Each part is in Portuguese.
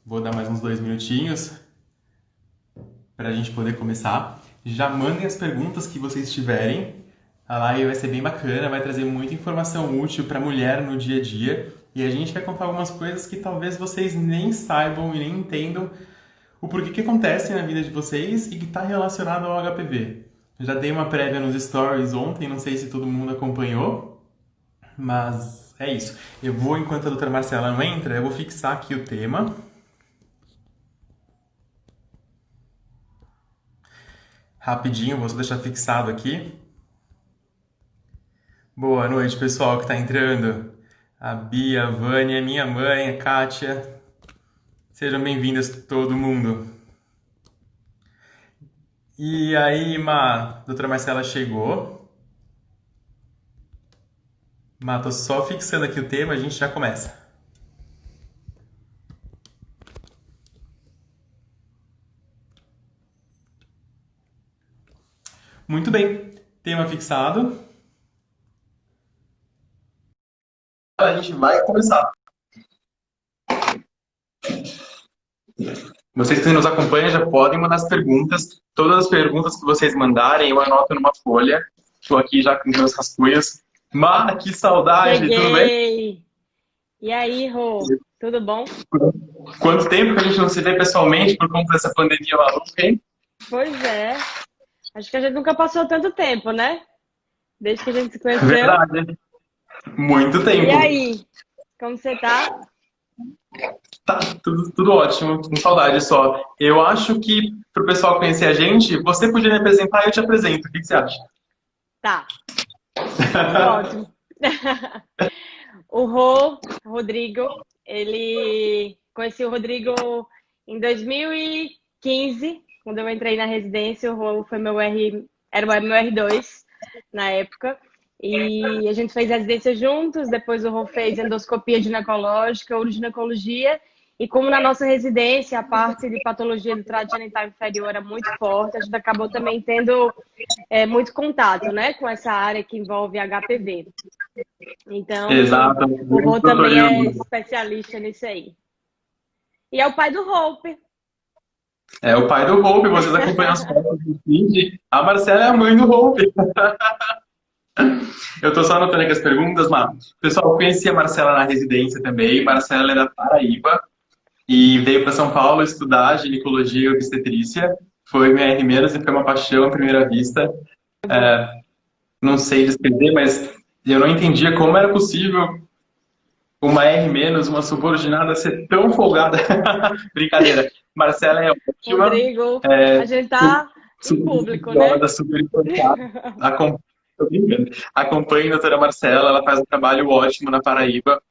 Vou dar mais uns 2 minutinhos para a gente poder começar. Já mandem as perguntas que vocês tiverem. A live vai ser bem bacana, vai trazer muita informação útil para a mulher no dia a dia. E a gente vai contar algumas coisas que talvez vocês nem saibam e nem entendam o porquê que acontece na vida de vocês e que está relacionado ao HPV. Já dei uma prévia nos stories ontem, não sei se todo mundo acompanhou, mas é isso. Eu vou, enquanto a doutora Marcela não entra, eu vou fixar aqui o tema. Rapidinho, vou só deixar fixado aqui. Boa noite, pessoal que está entrando. A Bia, a Vânia, minha mãe, a Kátia. Sejam bem-vindas todo mundo. E aí, a doutora Marcela chegou. Tô só fixando aqui o tema, a gente já começa. Muito bem, tema fixado. A gente vai começar. Vocês que nos acompanham já podem mandar as perguntas. Todas as perguntas que vocês mandarem, eu anoto numa folha. Estou aqui já com meus rascunhos. Que saudade, Cheguei. Tudo bem? E aí, Rô, tudo bom? Quanto tempo que a gente não se vê pessoalmente por conta dessa pandemia maluca, hein? Pois é. Acho que a gente nunca passou tanto tempo, né? Desde que a gente se conheceu. Verdade. Muito tempo. E aí, como você tá? Tá, tudo ótimo, com saudade só. Eu acho que, pro pessoal conhecer a gente, você podia me apresentar e eu te apresento. O que você acha? Tá. Ótimo. O Rodrigo, conheci o Rodrigo em 2015, quando eu entrei na residência. O Rô foi era o meu R2 na época. E a gente fez residência juntos, depois o Rô fez endoscopia ginecológica, uroginecologia. E como na nossa residência a parte de patologia do trato genital inferior era muito forte, a gente acabou também tendo muito contato, né, com essa área que envolve HPV. Então, Exato. o Rô também é especialista nisso aí. E é o pai do Hope. É o pai do Hope, vocês acompanham as fotos do feed. A Marcela é a mãe do Hope. Eu tô só anotando aqui as perguntas, mas pessoal, eu conheci a Marcela na residência também. Marcela é da Paraíba e veio para São Paulo estudar ginecologia e obstetrícia. Foi minha R- e foi uma paixão à primeira vista. Não sei descrever, mas eu não entendia como era possível uma R-, uma subordinada ser tão folgada. Brincadeira. Marcela é ótima. Rodrigo, a gente tá em público, né? Super importada. Tô brincando. Acompanhe a doutora Marcela, ela faz um trabalho ótimo na Paraíba.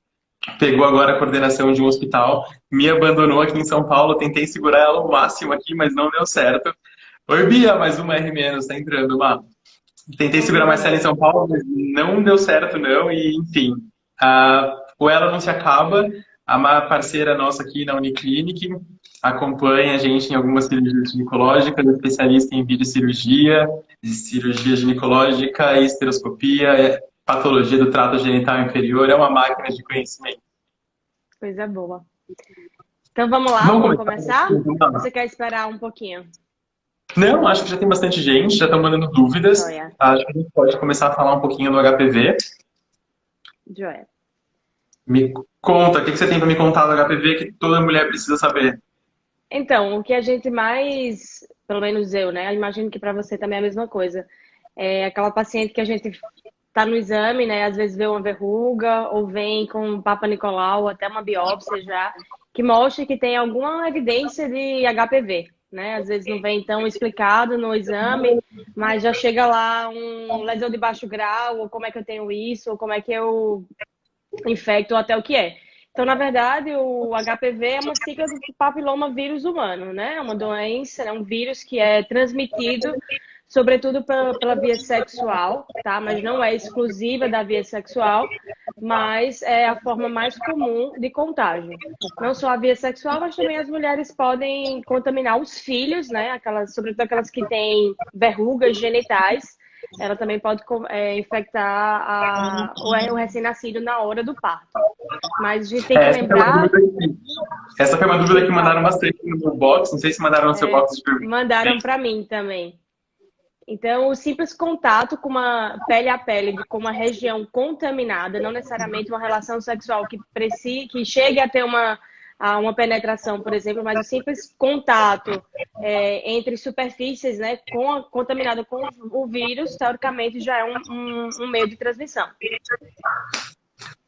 Pegou agora a coordenação de um hospital, me abandonou aqui em São Paulo, tentei segurar ela ao máximo aqui, mas não deu certo. Oi, Bia, mais uma R-, tá entrando, Tentei segurar a Marcela em São Paulo, mas não deu certo, não, e enfim. O Ela Não Se Acaba, a parceira nossa aqui na Uniclinic, acompanha a gente em algumas cirurgias ginecológicas, é especialista em videocirurgia, cirurgia ginecológica, esteroscopia, patologia do trato genital inferior, é uma máquina de conhecimento. Coisa boa. Então vamos lá, vamos começar? Ou você quer esperar um pouquinho? Não, acho que já tem bastante gente, já estão mandando dúvidas. Joia. Acho que a gente pode começar a falar um pouquinho do HPV. Joia. Me conta, o que você tem para me contar do HPV que toda mulher precisa saber? Então, o que a gente mais, pelo menos eu, né? Eu imagino que para você também é a mesma coisa. É aquela paciente que a gente tá no exame, né? Às vezes vê uma verruga ou vem com um Papa Nicolau, ou até uma biópsia já, que mostra que tem alguma evidência de HPV, né? Às vezes não vem tão explicado no exame, mas já chega lá um lesão de baixo grau, ou como é que eu tenho isso, ou como é que eu infecto, ou até o que é. Então, na verdade, o HPV é uma sigla do papiloma vírus humano, né? É uma doença, é um vírus que é transmitido, sobretudo pela via sexual, tá? Mas não é exclusiva da via sexual, mas é a forma mais comum de contágio. Não só a via sexual, mas também as mulheres podem contaminar os filhos, né? Sobretudo aquelas que têm verrugas genitais, ela também pode infectar o recém-nascido na hora do parto. Mas a gente tem que Essa foi uma lembrar. dúvida essa foi uma dúvida que mandaram bastante no meu box. Não sei se mandaram no seu box de perguntas. Mandaram para mim também. Então, o simples contato com uma pele a pele com uma região contaminada, não necessariamente uma relação sexual que chegue a ter uma penetração, por exemplo, mas o simples contato entre superfícies, né, contaminada com o vírus, teoricamente já é um meio de transmissão.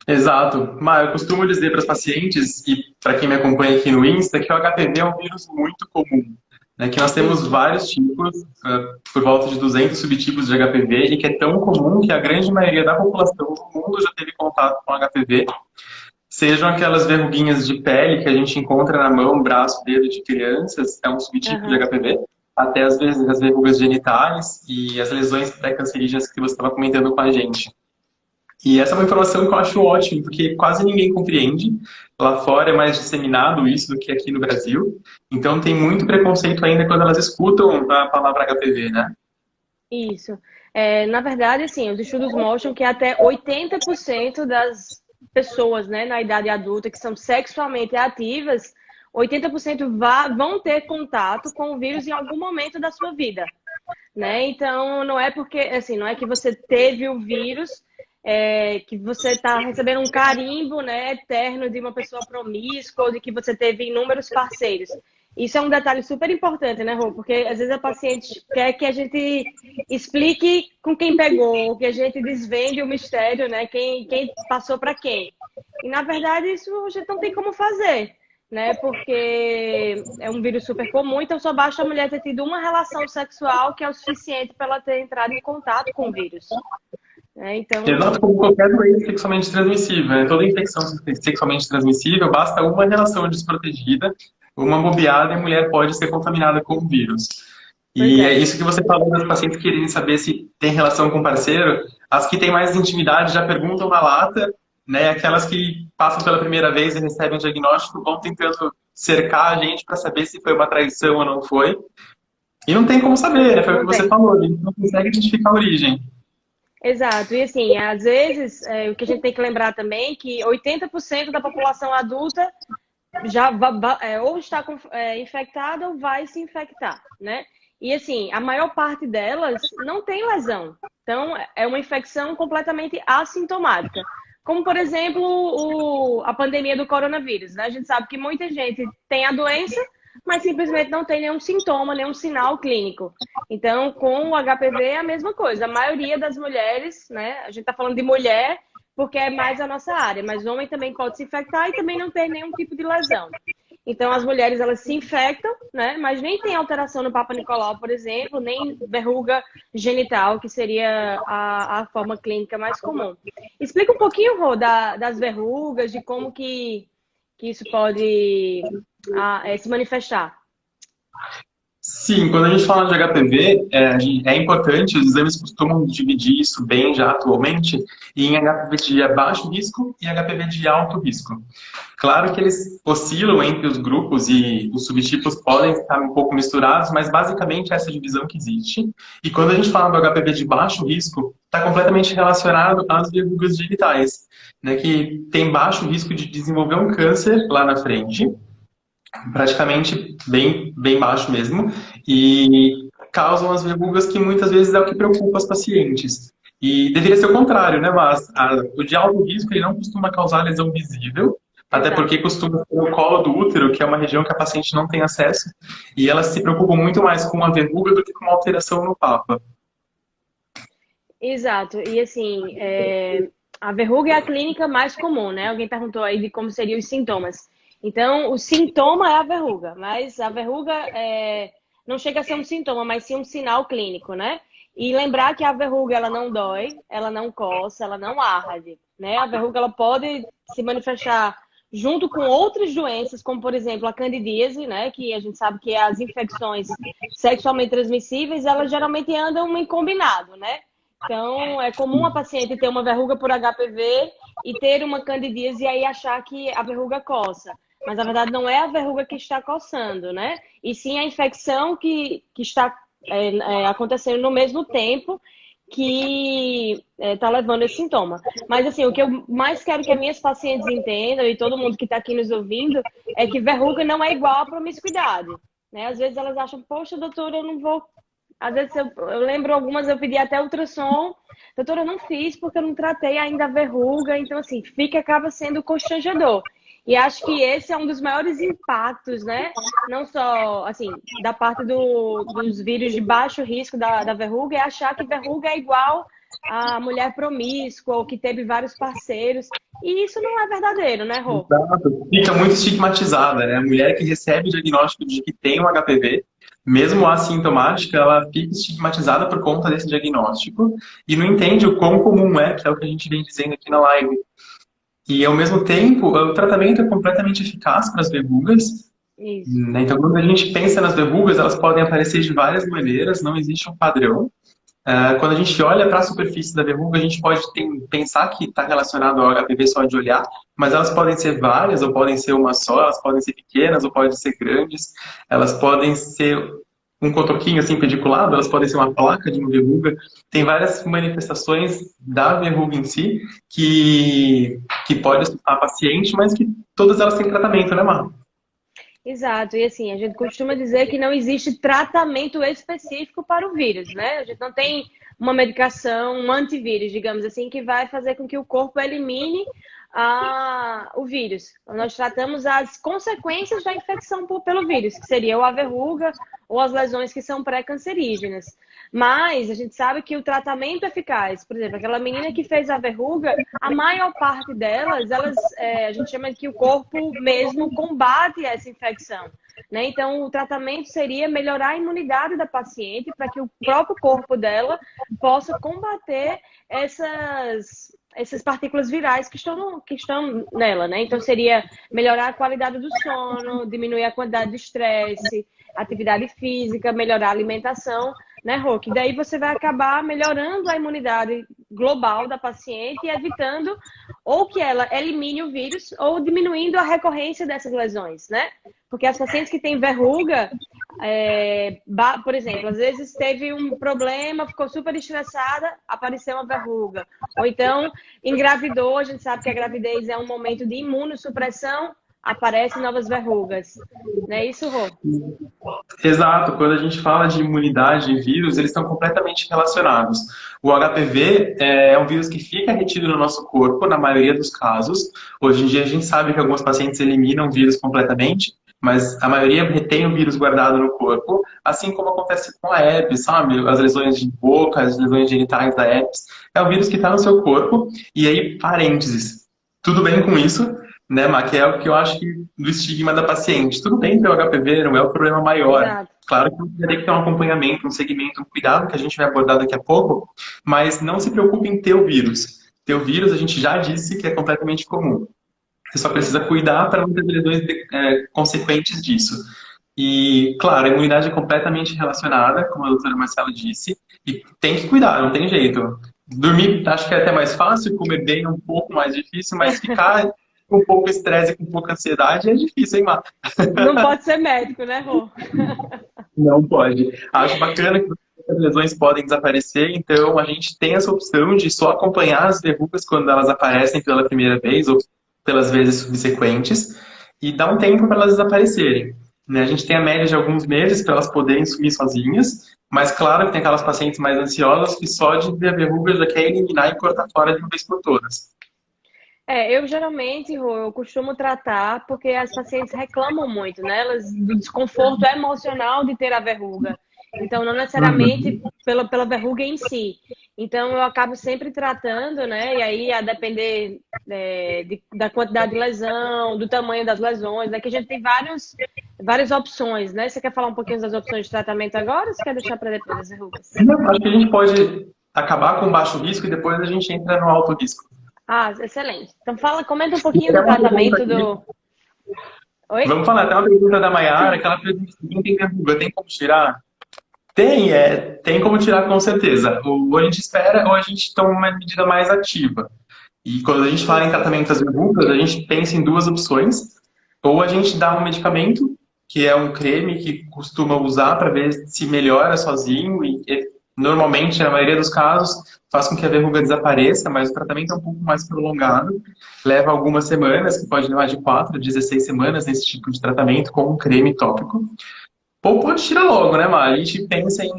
Exato. Mas eu costumo dizer para os pacientes e para quem me acompanha aqui no Insta que o HPV é um vírus muito comum, né? Que nós temos vários tipos, por volta de 200 subtipos de HPV, e que é tão comum que a grande maioria da população do mundo já teve contato com HPV. Sejam aquelas verruguinhas de pele que a gente encontra na mão, braço, dedo de crianças, é um subtipo de HPV, até às vezes as verrugas genitais e as lesões pré-cancerígenas que você estava comentando com a gente. E essa é uma informação que eu acho ótima, porque quase ninguém compreende. Lá fora é mais disseminado isso do que aqui no Brasil. Então tem muito preconceito ainda quando elas escutam a palavra HPV, né? Isso. Na verdade, assim, os estudos mostram que até 80% das pessoas, né, na idade adulta que são sexualmente ativas, 80% vão ter contato com o vírus em algum momento da sua vida, né? Então, não é porque, assim, não é que você teve o vírus, que você está recebendo um carimbo, né, eterno de uma pessoa promíscua ou de que você teve inúmeros parceiros. Isso é um detalhe super importante, né, Rô? Porque às vezes a paciente quer que a gente explique com quem pegou, que a gente desvende o mistério, né? Quem passou para quem. E na verdade isso a gente não tem como fazer, né? Porque é um vírus super comum, então só basta a mulher ter tido uma relação sexual que é o suficiente para ela ter entrado em contato com o vírus. Então... Exato, como qualquer doença sexualmente transmissível, né? Toda infecção sexualmente transmissível, basta uma relação desprotegida, uma bobeada e a mulher pode ser contaminada com o vírus. E é isso que você falou das pacientes querendo saber se tem relação com o parceiro. As que têm mais intimidade já perguntam na lata, né? Aquelas que passam pela primeira vez e recebem o diagnóstico vão tentando cercar a gente para saber se foi uma traição ou não foi. E não tem como saber, né? Foi o que você falou, a gente não consegue identificar a origem. Exato. E assim, às vezes, o que a gente tem que lembrar também é que 80% da população adulta já ou está infectada ou vai se infectar, né? E assim, a maior parte delas não tem lesão. Então, é uma infecção completamente assintomática. Como, por exemplo, a pandemia do coronavírus, né? A gente sabe que muita gente tem a doença, mas simplesmente não tem nenhum sintoma, nenhum sinal clínico. Então, com o HPV é a mesma coisa. A maioria das mulheres, né? A gente está falando de mulher porque é mais a nossa área, mas homem também pode se infectar e também não ter nenhum tipo de lesão. Então, as mulheres, elas se infectam, né? Mas nem tem alteração no Papa Nicolau, por exemplo, nem verruga genital, que seria a forma clínica mais comum. Explica um pouquinho, Rô, das verrugas, de como que isso pode se manifestar. Sim, quando a gente fala de HPV, é importante, os exames costumam dividir isso bem já atualmente em HPV de baixo risco e HPV de alto risco. Claro que eles oscilam entre os grupos e os subtipos podem estar um pouco misturados, mas basicamente é essa divisão que existe. E quando a gente fala do HPV de baixo risco, está completamente relacionado às verrugas genitais, né, que tem baixo risco de desenvolver um câncer lá na frente, praticamente bem baixo mesmo, e causam as verrugas que muitas vezes é o que preocupa os pacientes. E deveria ser o contrário, né? Mas o de alto risco ele não costuma causar lesão visível, até porque costuma ser o colo do útero, que é uma região que a paciente não tem acesso, e elas se preocupam muito mais com a verruga do que com uma alteração no papa. Exato. E assim, a verruga é a clínica mais comum, né? Alguém perguntou aí de como seriam os sintomas. Então, o sintoma é a verruga, mas a verruga não chega a ser um sintoma, mas sim um sinal clínico, né? E lembrar que a verruga, ela não dói, ela não coça, ela não arde, né? A verruga, ela pode se manifestar junto com outras doenças, como, por exemplo, a candidíase, né? Que a gente sabe que as infecções sexualmente transmissíveis, elas geralmente andam em combinado, né? Então, é comum a paciente ter uma verruga por HPV e ter uma candidíase e aí achar que a verruga coça. Mas, na verdade, não é a verruga que está coçando, né? E sim a infecção que está acontecendo no mesmo tempo que está levando esse sintoma. Mas, assim, o que eu mais quero que as minhas pacientes entendam, e todo mundo que está aqui nos ouvindo, é que verruga não é igual a promiscuidade. Né? Às vezes elas acham, poxa, doutora, eu não vou... Às vezes eu lembro algumas, eu pedi até ultrassom, doutora, eu não fiz porque eu não tratei ainda a verruga, então, assim, acaba sendo constrangedor. E acho que esse é um dos maiores impactos, né? Não só, assim, da parte dos vírus de baixo risco da verruga, é achar que verruga é igual a mulher promíscua ou que teve vários parceiros. E isso não é verdadeiro, né, Rô? Exato. Fica muito estigmatizada, né? A mulher que recebe o diagnóstico de que tem um HPV, mesmo assintomática, ela fica estigmatizada por conta desse diagnóstico e não entende o quão comum é, que é o que a gente vem dizendo aqui na live. E, ao mesmo tempo, o tratamento é completamente eficaz para as verrugas, Isso. né? Então, quando a gente pensa nas verrugas, elas podem aparecer de várias maneiras, não existe um padrão. Quando a gente olha para a superfície da verruga, a gente pode pensar que está relacionado ao HPV só de olhar, mas elas podem ser várias, ou podem ser uma só, elas podem ser pequenas, ou podem ser grandes, elas podem ser um cotoquinho assim pediculado, elas podem ser uma placa de uma verruga. Tem várias manifestações da verruga em si que pode assustar a paciente, mas que todas elas têm tratamento, né, Mar? Exato, e assim, a gente costuma dizer que não existe tratamento específico para o vírus, né? A gente não tem uma medicação, um antivírus, digamos assim, que vai fazer com que o corpo elimine o vírus. Nós tratamos as consequências da infecção pelo vírus, que seria ou a verruga ou as lesões que são pré-cancerígenas. Mas a gente sabe que o tratamento eficaz, por exemplo, aquela menina que fez a verruga, a maior parte delas, a gente chama que o corpo mesmo combate essa infecção. Né? Então, o tratamento seria melhorar a imunidade da paciente para que o próprio corpo dela possa combater essas partículas virais que estão nela, né? Então, seria melhorar a qualidade do sono, diminuir a quantidade de estresse, atividade física, melhorar a alimentação, né, Rô? Que daí você vai acabar melhorando a imunidade global da paciente e evitando ou que ela elimine o vírus ou diminuindo a recorrência dessas lesões, né? Porque as pacientes que têm verruga, por exemplo, às vezes teve um problema, ficou super estressada, apareceu uma verruga. Ou então engravidou, a gente sabe que a gravidez é um momento de imunossupressão, aparecem novas verrugas. Não é isso, Rô? Exato, quando a gente fala de imunidade e vírus, eles estão completamente relacionados. O HPV é um vírus que fica retido no nosso corpo, na maioria dos casos. Hoje em dia a gente sabe que alguns pacientes eliminam o vírus completamente, mas a maioria retém o vírus guardado no corpo, assim como acontece com a herpes, sabe? As lesões de boca, as lesões genitais da herpes. É um vírus que está no seu corpo, e aí, parênteses, tudo bem com isso, né, Má? Que é o que eu acho que do estigma da paciente. Tudo bem ter o HPV, não é o problema maior. Exato. Claro que você tem que ter um acompanhamento, um segmento, um cuidado, que a gente vai abordar daqui a pouco, mas não se preocupe em ter o vírus. Ter o vírus, a gente já disse que é completamente comum. Você só precisa cuidar para não ter lesões consequentes disso. E, claro, a imunidade é completamente relacionada, como a doutora Marcela disse, e tem que cuidar, não tem jeito. Dormir, acho que é até mais fácil, comer bem é um pouco mais difícil, mas ficar com pouco estresse e com pouca ansiedade é difícil, hein, Má? Não pode ser médico, né, Rô? Não pode. Acho bacana que as lesões podem desaparecer, então a gente tem essa opção de só acompanhar as verrugas quando elas aparecem pela primeira vez ou pelas vezes subsequentes e dar um tempo para elas desaparecerem. Né? A gente tem a média de alguns meses para elas poderem sumir sozinhas, mas claro que tem aquelas pacientes mais ansiosas que só de ver a verruga já quer eliminar e cortar fora de uma vez por todas. Eu geralmente, Rô, eu costumo tratar porque as pacientes reclamam muito, né? Elas do desconforto emocional de ter a verruga. Então, não necessariamente Uhum. pela verruga em si. Então, eu acabo sempre tratando, né? E aí, a depender da quantidade de lesão, do tamanho das lesões, né? Que a gente tem várias opções, né? Você quer falar um pouquinho das opções de tratamento agora ou você quer deixar para depois das verrugas? Acho que a gente pode acabar com o baixo risco e depois a gente entra no alto risco. Ah, excelente. Então, comenta um E pouquinho até do uma pergunta tratamento aqui. do... Oi? Vamos falar até uma pergunta da Mayara, que ela pergunta se quem tem verruga tem como tirar? Tem como tirar com certeza. Ou a gente espera ou a gente toma uma medida mais ativa. E quando a gente fala em tratamento das verrugas, a gente pensa em duas opções. Ou a gente dá um medicamento, que é um creme que costuma usar para ver se melhora sozinho e Normalmente, na maioria dos casos, faz com que a verruga desapareça, mas o tratamento é um pouco mais prolongado. Leva algumas semanas, que pode levar de 4 a 16 semanas nesse tipo de tratamento com um creme tópico. Ou pode tirar logo, né, Mar? A gente pensa em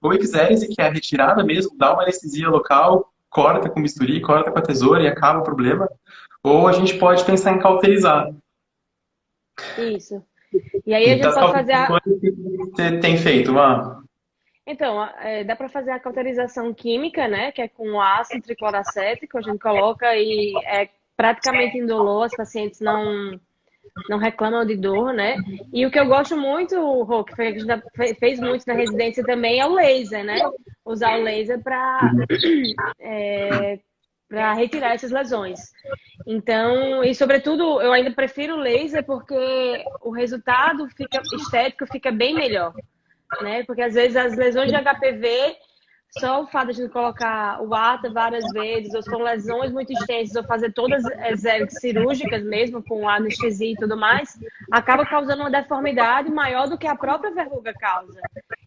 ou eczérese, que é a retirada mesmo, dá uma anestesia local, corta com bisturi, corta com a tesoura e acaba o problema. Ou a gente pode pensar em cauterizar. Isso. E aí a E gente das pode fazer a... cauterizações que você tem feito, Mar? Então, dá para fazer a cauterização química, né? Que é com ácido tricloracético, a gente coloca e é praticamente indolor, as pacientes não reclamam de dor, né? E o que eu gosto muito, Rô, que foi que a gente fez muito na residência também, é o laser, né? Usar o laser para retirar essas lesões. Então, e sobretudo, eu ainda prefiro o laser porque o resultado estético fica bem melhor, né? Porque às vezes as lesões de HPV, só o fato de a gente colocar o ATA várias vezes, ou se for lesões muito extensas, ou fazer todas as cirúrgicas mesmo, com anestesia e tudo mais, acaba causando uma deformidade maior do que a própria verruga causa.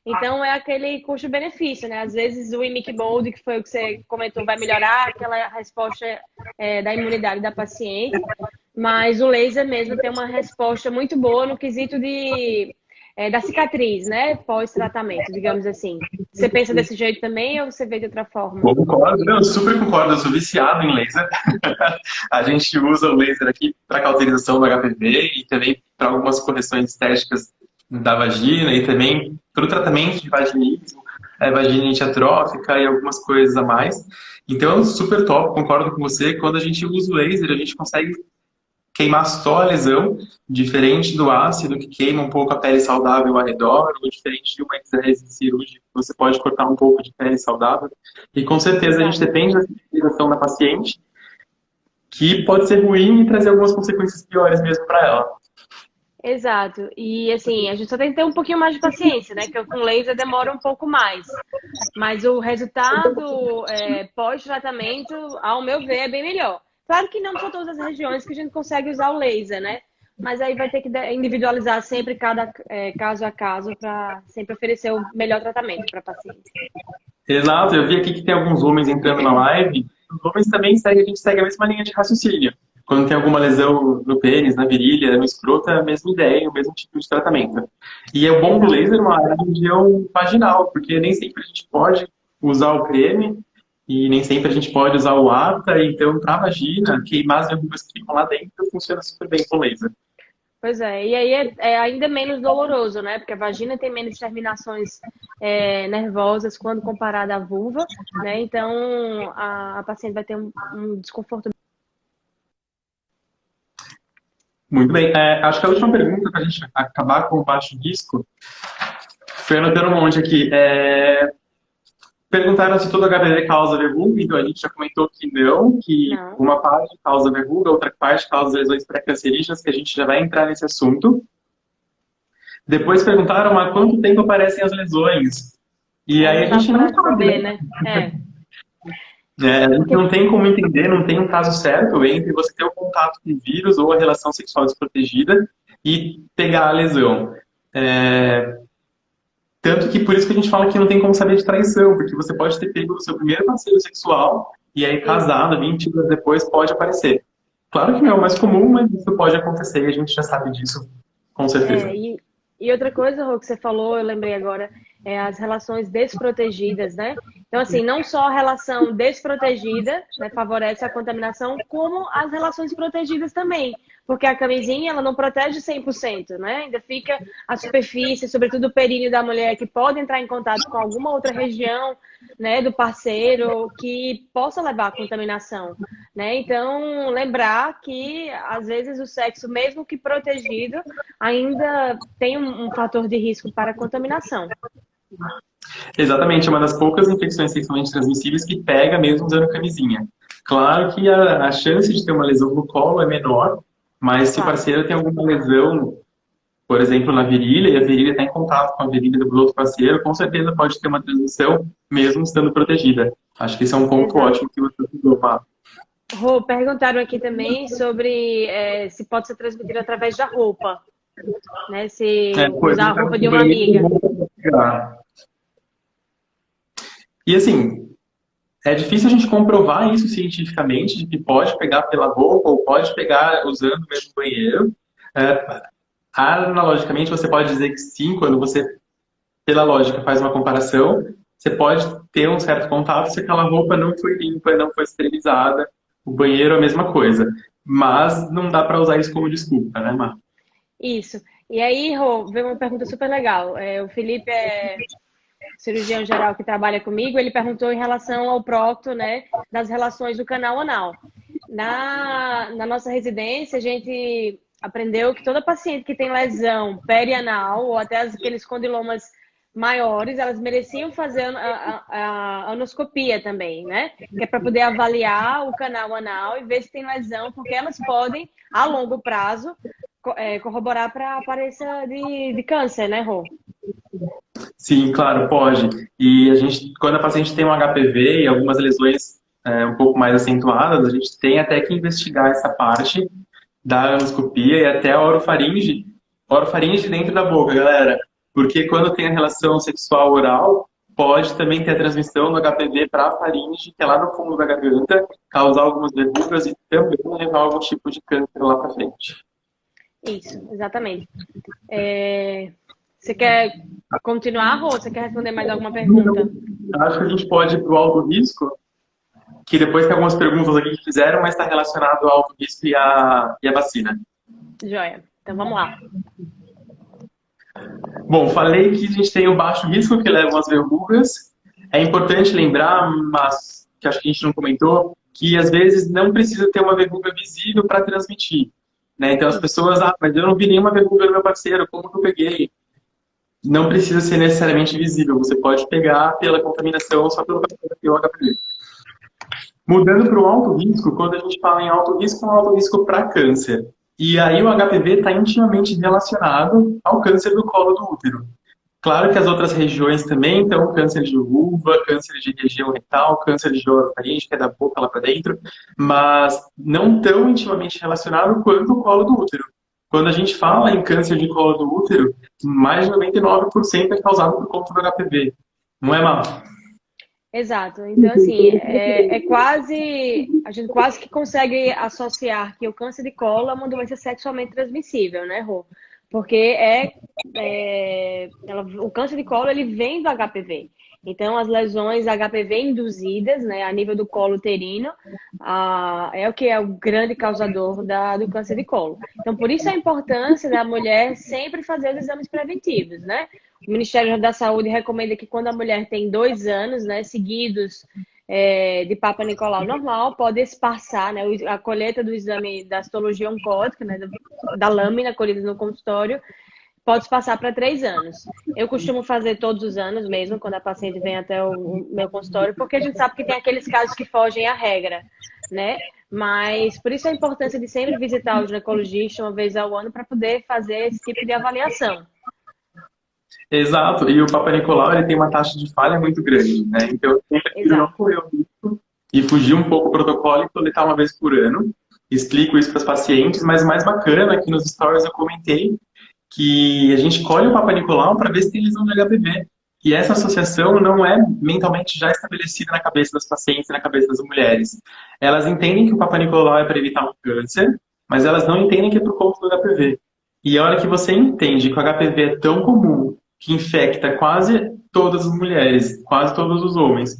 Então é aquele custo-benefício, né? Às vezes o Imiquimod, que foi o que você comentou, vai melhorar aquela resposta da imunidade da paciente, mas o laser mesmo tem uma resposta muito boa no quesito da cicatriz, né? Pós-tratamento, digamos assim. Você pensa desse jeito também ou você vê de outra forma? Concordo, eu super concordo, eu sou viciado em laser. A gente usa o laser aqui para cauterização do HPV e também para algumas correções estéticas da vagina e também para o tratamento de vaginismo, vaginite atrófica e algumas coisas a mais. Então, super top, concordo com você. Quando a gente usa o laser, a gente consegue queimar só a lesão, diferente do ácido que queima um pouco a pele saudável ao redor, ou diferente de uma eczérese cirúrgica, você pode cortar um pouco de pele saudável. E com certeza a gente Exato. depende da cicatrizzação da paciente, que pode ser ruim e trazer algumas consequências piores mesmo para ela. Exato. E assim, a gente só tem que ter um pouquinho mais de paciência, né? Que com laser demora um pouco mais. Mas o resultado pós-tratamento, ao meu ver, é bem melhor. Claro que não são todas as regiões que a gente consegue usar o laser, né? Mas aí vai ter que individualizar sempre cada caso a caso para sempre oferecer o melhor tratamento para a paciente. Exato, eu vi aqui que tem alguns homens entrando na live. Os homens também seguem, a gente segue a mesma linha de raciocínio. Quando tem alguma lesão no pênis, na virilha, no escroto, é a mesma ideia, o mesmo tipo de tratamento. E é bom do Exato. laser uma região vaginal, porque nem sempre a gente pode usar o creme e nem sempre a gente pode usar o ATA. Então, para a vagina, queimar as verrugas que ficam lá dentro funciona super bem com laser. Pois é, e aí é ainda menos doloroso, né? Porque a vagina tem menos terminações nervosas quando comparada à vulva, né? Então a paciente vai ter um desconforto. Muito bem. Acho que a última pergunta para a gente acabar com o baixo risco foi anotando um monte aqui. Perguntaram se todo HPV causa verruga, então a gente já comentou que não, que Não. uma parte causa verruga, outra parte causa lesões pré-cancerígenas, que a gente já vai entrar nesse assunto. Depois perguntaram há quanto tempo aparecem as lesões. E aí Não a dá gente não para sabe, saber, né? né? A gente Porque não tem como entender, não tem um caso certo entre você ter o contato com o vírus ou a relação sexual desprotegida e pegar a lesão. Tanto que por isso que a gente fala que não tem como saber de traição, porque você pode ter pego o seu primeiro parceiro sexual e aí isso. casado, 20 anos depois, pode aparecer. Claro que não é o mais comum, mas isso pode acontecer e a gente já sabe disso, com certeza. E outra coisa, Rô, que você falou, eu lembrei agora, as relações desprotegidas, né? Então, assim, não só a relação desprotegida, né, favorece a contaminação, como as relações protegidas também. Porque a camisinha, ela não protege 100%, né? Ainda fica a superfície, sobretudo o períneo da mulher, que pode entrar em contato com alguma outra região, né, do parceiro, que possa levar à contaminação, né? Então, lembrar que, às vezes, o sexo, mesmo que protegido, ainda tem um fator de risco para a contaminação. Exatamente, é uma das poucas infecções sexualmente transmissíveis que pega mesmo usando camisinha. Claro que a chance de ter uma lesão no colo é menor, mas se o Claro. parceiro tem alguma lesão, por exemplo, na virilha, e a virilha está em contato com a virilha do outro parceiro, com certeza pode ter uma transmissão, mesmo estando protegida. Acho que esse é um ponto Exato. ótimo que você falou, Má. Rô, perguntaram aqui também sobre se pode ser transmitido através da roupa, né? Se Foi, usar a roupa de no uma banheiro, amiga. E assim, é difícil a gente comprovar isso cientificamente, de que pode pegar pela boca ou pode pegar usando o mesmo banheiro. É, analogicamente, você pode dizer que sim, quando você, pela lógica, faz uma comparação, você pode ter um certo contato se aquela roupa não foi limpa, não foi esterilizada. O banheiro é a mesma coisa. Mas não dá para usar isso como desculpa, né, Mar? Isso. E aí, Rô, veio uma pergunta super legal. O Felipe é cirurgião geral que trabalha comigo, ele perguntou em relação ao prócto, né, das relações do canal anal. Na nossa residência, a gente aprendeu que toda paciente que tem lesão perianal ou até aqueles condilomas maiores, elas mereciam fazer a anoscopia também, né? Que é para poder avaliar o canal anal e ver se tem lesão, porque elas podem, a longo prazo, corroborar para a aparência de câncer, né, Rô? Sim, claro, pode. E a gente, quando a paciente tem um HPV e algumas lesões um pouco mais acentuadas, a gente tem até que investigar essa parte da anoscopia e até a orofaringe. Orofaringe dentro da boca, galera. Porque quando tem a relação sexual oral, pode também ter a transmissão do HPV para a faringe, que é lá no fundo da garganta, causar algumas verrugas e também levar algum tipo de câncer lá para frente. Isso, exatamente. Você quer continuar, Rô? Você quer responder mais alguma pergunta? Acho que a gente pode ir para o alto risco, que depois tem algumas perguntas aqui que fizeram, mas está relacionado ao alto risco e a vacina. Joia. Então vamos lá. Bom, falei que a gente tem o baixo risco que levam as verrugas. É importante lembrar, mas que acho que a gente não comentou, que às vezes não precisa ter uma verruga visível para transmitir. Né? Então as pessoas, mas eu não vi nenhuma verruga no meu parceiro, como que eu peguei? Não precisa ser necessariamente visível, você pode pegar pela contaminação só pelo HPV. Mudando para o alto risco, quando a gente fala em alto risco, é um alto risco para câncer. E aí o HPV está intimamente relacionado ao câncer do colo do útero. Claro que as outras regiões também, então câncer de vulva, câncer de região retal, câncer de orofaringe, que é da boca lá para dentro, mas não tão intimamente relacionado quanto o colo do útero. Quando a gente fala em câncer de colo do útero, mais de 99% é causado por conta do HPV. Não é, Má? Exato. Então, assim, a gente quase que consegue associar que o câncer de colo é uma doença sexualmente transmissível, né, Rô? Porque o câncer de colo, ele vem do HPV. Então, as lesões HPV induzidas, né, a nível do colo uterino, é o que é o grande causador do câncer de colo. Então, por isso a importância da mulher sempre fazer os exames preventivos, né? O Ministério da Saúde recomenda que quando a mulher tem 2 anos, né, seguidos de Papa Nicolau normal, pode passar, né, a colheita do exame da citologia oncótica, né, da lâmina colhida no consultório, pode passar para 3 anos. Eu costumo fazer todos os anos mesmo, quando a paciente vem até o meu consultório, porque a gente sabe que tem aqueles casos que fogem à regra, né? Mas por isso a importância de sempre visitar o ginecologista uma vez ao ano para poder fazer esse tipo de avaliação. Exato, e o Papa Nicolau ele tem uma taxa de falha muito grande, né? Então eu sempre prefiro não Exato. correr o risco e fugir um pouco do protocolo e coletar uma vez por ano. Explico isso para os pacientes, mas o mais bacana aqui nos stories eu comentei que a gente colhe o Papa Nicolau para ver se tem lesão de HPV. E essa associação não é mentalmente já estabelecida na cabeça das pacientes, na cabeça das mulheres. Elas entendem que o Papa Nicolau é para evitar um câncer, mas elas não entendem que é por conta do HPV. E a hora que você entende que o HPV é tão comum, que infecta quase todas as mulheres, quase todos os homens.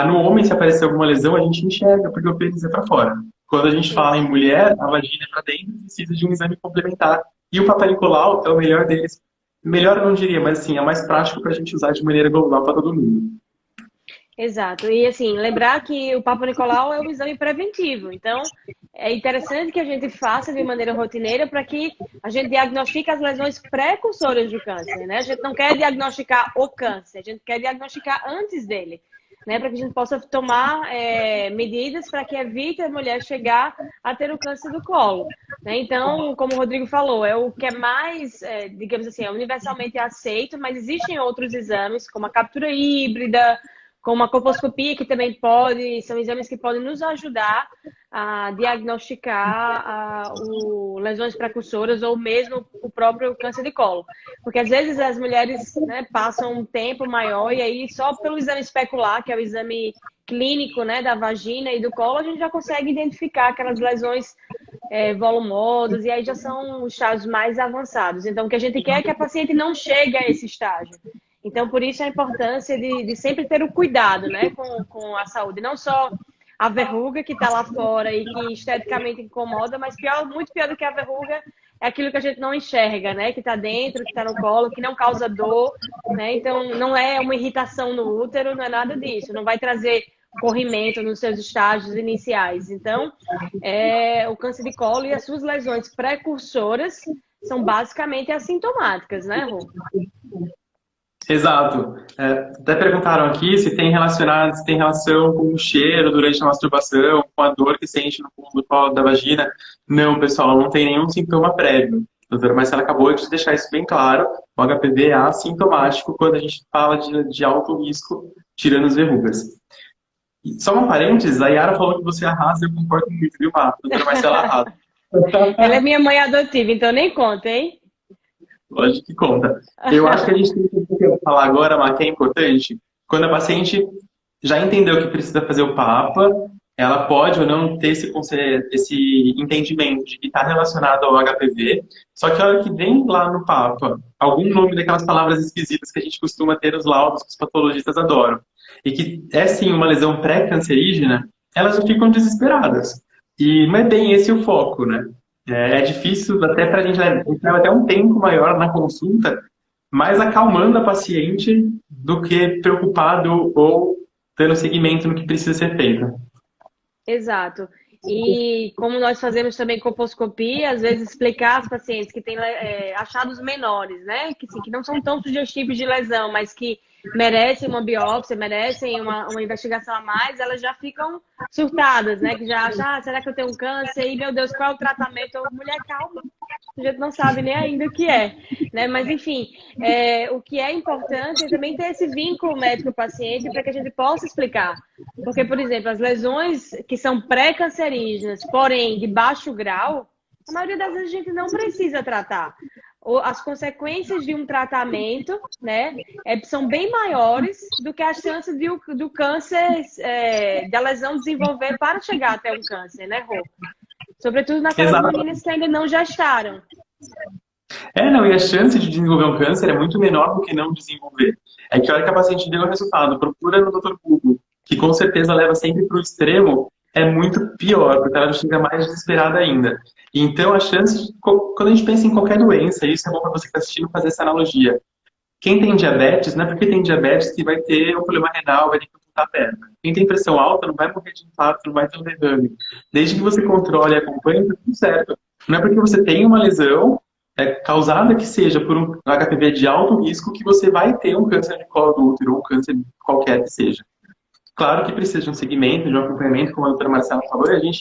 No homem, se aparecer alguma lesão, a gente enxerga, porque o pênis é para fora. Quando a gente fala em Isso. mulher, a vagina é para dentro, precisa de um exame complementar. E o Papa Nicolau é o melhor deles. Melhor eu não diria, mas assim, é mais prático para a gente usar de maneira global para todo mundo. Exato. E assim, lembrar que o Papa Nicolau é um exame preventivo. Então, é interessante que a gente faça de maneira rotineira para que a gente diagnostique as lesões precursoras do câncer, né? A gente não quer diagnosticar o câncer, a gente quer diagnosticar antes dele, né? Para que a gente possa tomar medidas para que evite a mulher chegar a ter o câncer do colo, né? Então, como o Rodrigo falou, é o que é mais, digamos assim, é universalmente aceito, mas existem outros exames, como a captura híbrida, com uma colposcopia, que também pode, são exames que podem nos ajudar a diagnosticar lesões precursoras ou mesmo o próprio câncer de colo. Porque às vezes as mulheres, né, passam um tempo maior e aí só pelo exame especular, que é o exame clínico, né, da vagina e do colo, a gente já consegue identificar aquelas lesões volumosas, e aí já são os estágios mais avançados. Então, o que a gente quer é que a paciente não chegue a esse estágio. Então, por isso a importância de sempre ter o cuidado, né, com a saúde. Não só a verruga que está lá fora e que esteticamente incomoda, mas muito pior do que a verruga é aquilo que a gente não enxerga, né, que está dentro, que está no colo, que não causa dor, né. Então, não é uma irritação no útero, não é nada disso. Não vai trazer corrimento nos seus estágios iniciais. Então, o câncer de colo e as suas lesões precursoras são basicamente assintomáticas, né, Rô? Exato. Até perguntaram aqui se tem relação com o cheiro durante a masturbação, com a dor que sente no fundo do colo da vagina. Não, pessoal, não tem nenhum sintoma prévio. A doutora Marcela acabou de deixar isso bem claro. O HPV é assintomático quando a gente fala de alto risco, tirando as verrugas. E só uma parênteses, a Yara falou que você arrasa, eu concordo muito, viu, Marta? A doutora Marcela arrasa. Ela é minha mãe adotiva, então nem conta, hein? Lógico que conta. Eu acho que a gente tem que falar agora, Mar, que é importante. Quando a paciente já entendeu que precisa fazer o PAPA, ela pode ou não ter esse entendimento de que está relacionado ao HPV, só que a hora que vem lá no PAPA, algum nome daquelas palavras esquisitas que a gente costuma ter nos laudos, que os patologistas adoram, e que é sim uma lesão pré-cancerígena, elas já ficam desesperadas. E não é bem esse o foco, né? É difícil até para a gente leva até um tempo maior na consulta, mais acalmando a paciente do que preocupado ou dando seguimento no que precisa ser feito. Exato. E como nós fazemos também colposcopia, às vezes explicar às pacientes que têm achados menores, né? Que não são tão sugestivos de lesão, mas que merecem uma biópsia, merecem uma investigação a mais, elas já ficam surtadas, né? Que já acham, será que eu tenho um câncer? E, meu Deus, qual é o tratamento? Mulher, calma, a gente não sabe nem ainda o que é, né? Mas, enfim, o que é importante é também ter esse vínculo médico-paciente para que a gente possa explicar. Porque, por exemplo, as lesões que são pré-cancerígenas, porém de baixo grau, a maioria das vezes a gente não precisa tratar. As consequências de um tratamento, né, são bem maiores do que as chances do câncer, da lesão desenvolver para chegar até um câncer, né, Rô? Sobretudo naquelas meninas que ainda não gestaram. Não, e a chance de desenvolver um câncer é muito menor do que não desenvolver. É que a hora que a paciente deu o resultado, procura no Dr. Google, que com certeza leva sempre para o extremo, é muito pior, porque ela chega mais desesperada ainda. Então, a chance, quando a gente pensa em qualquer doença, isso é bom para você que está assistindo fazer essa analogia. Quem tem diabetes, não é porque tem diabetes que vai ter um problema renal, vai ter que amputar a perna. Quem tem pressão alta não vai morrer de infarto, não vai ter um derrame. Desde que você controle e acompanhe, tá tudo certo. Não é porque você tem uma lesão, causada que seja por um HPV de alto risco, que você vai ter um câncer de colo do útero, ou um câncer qualquer que seja. Claro que precisa de um segmento, de um acompanhamento, como a doutora Marcela falou, e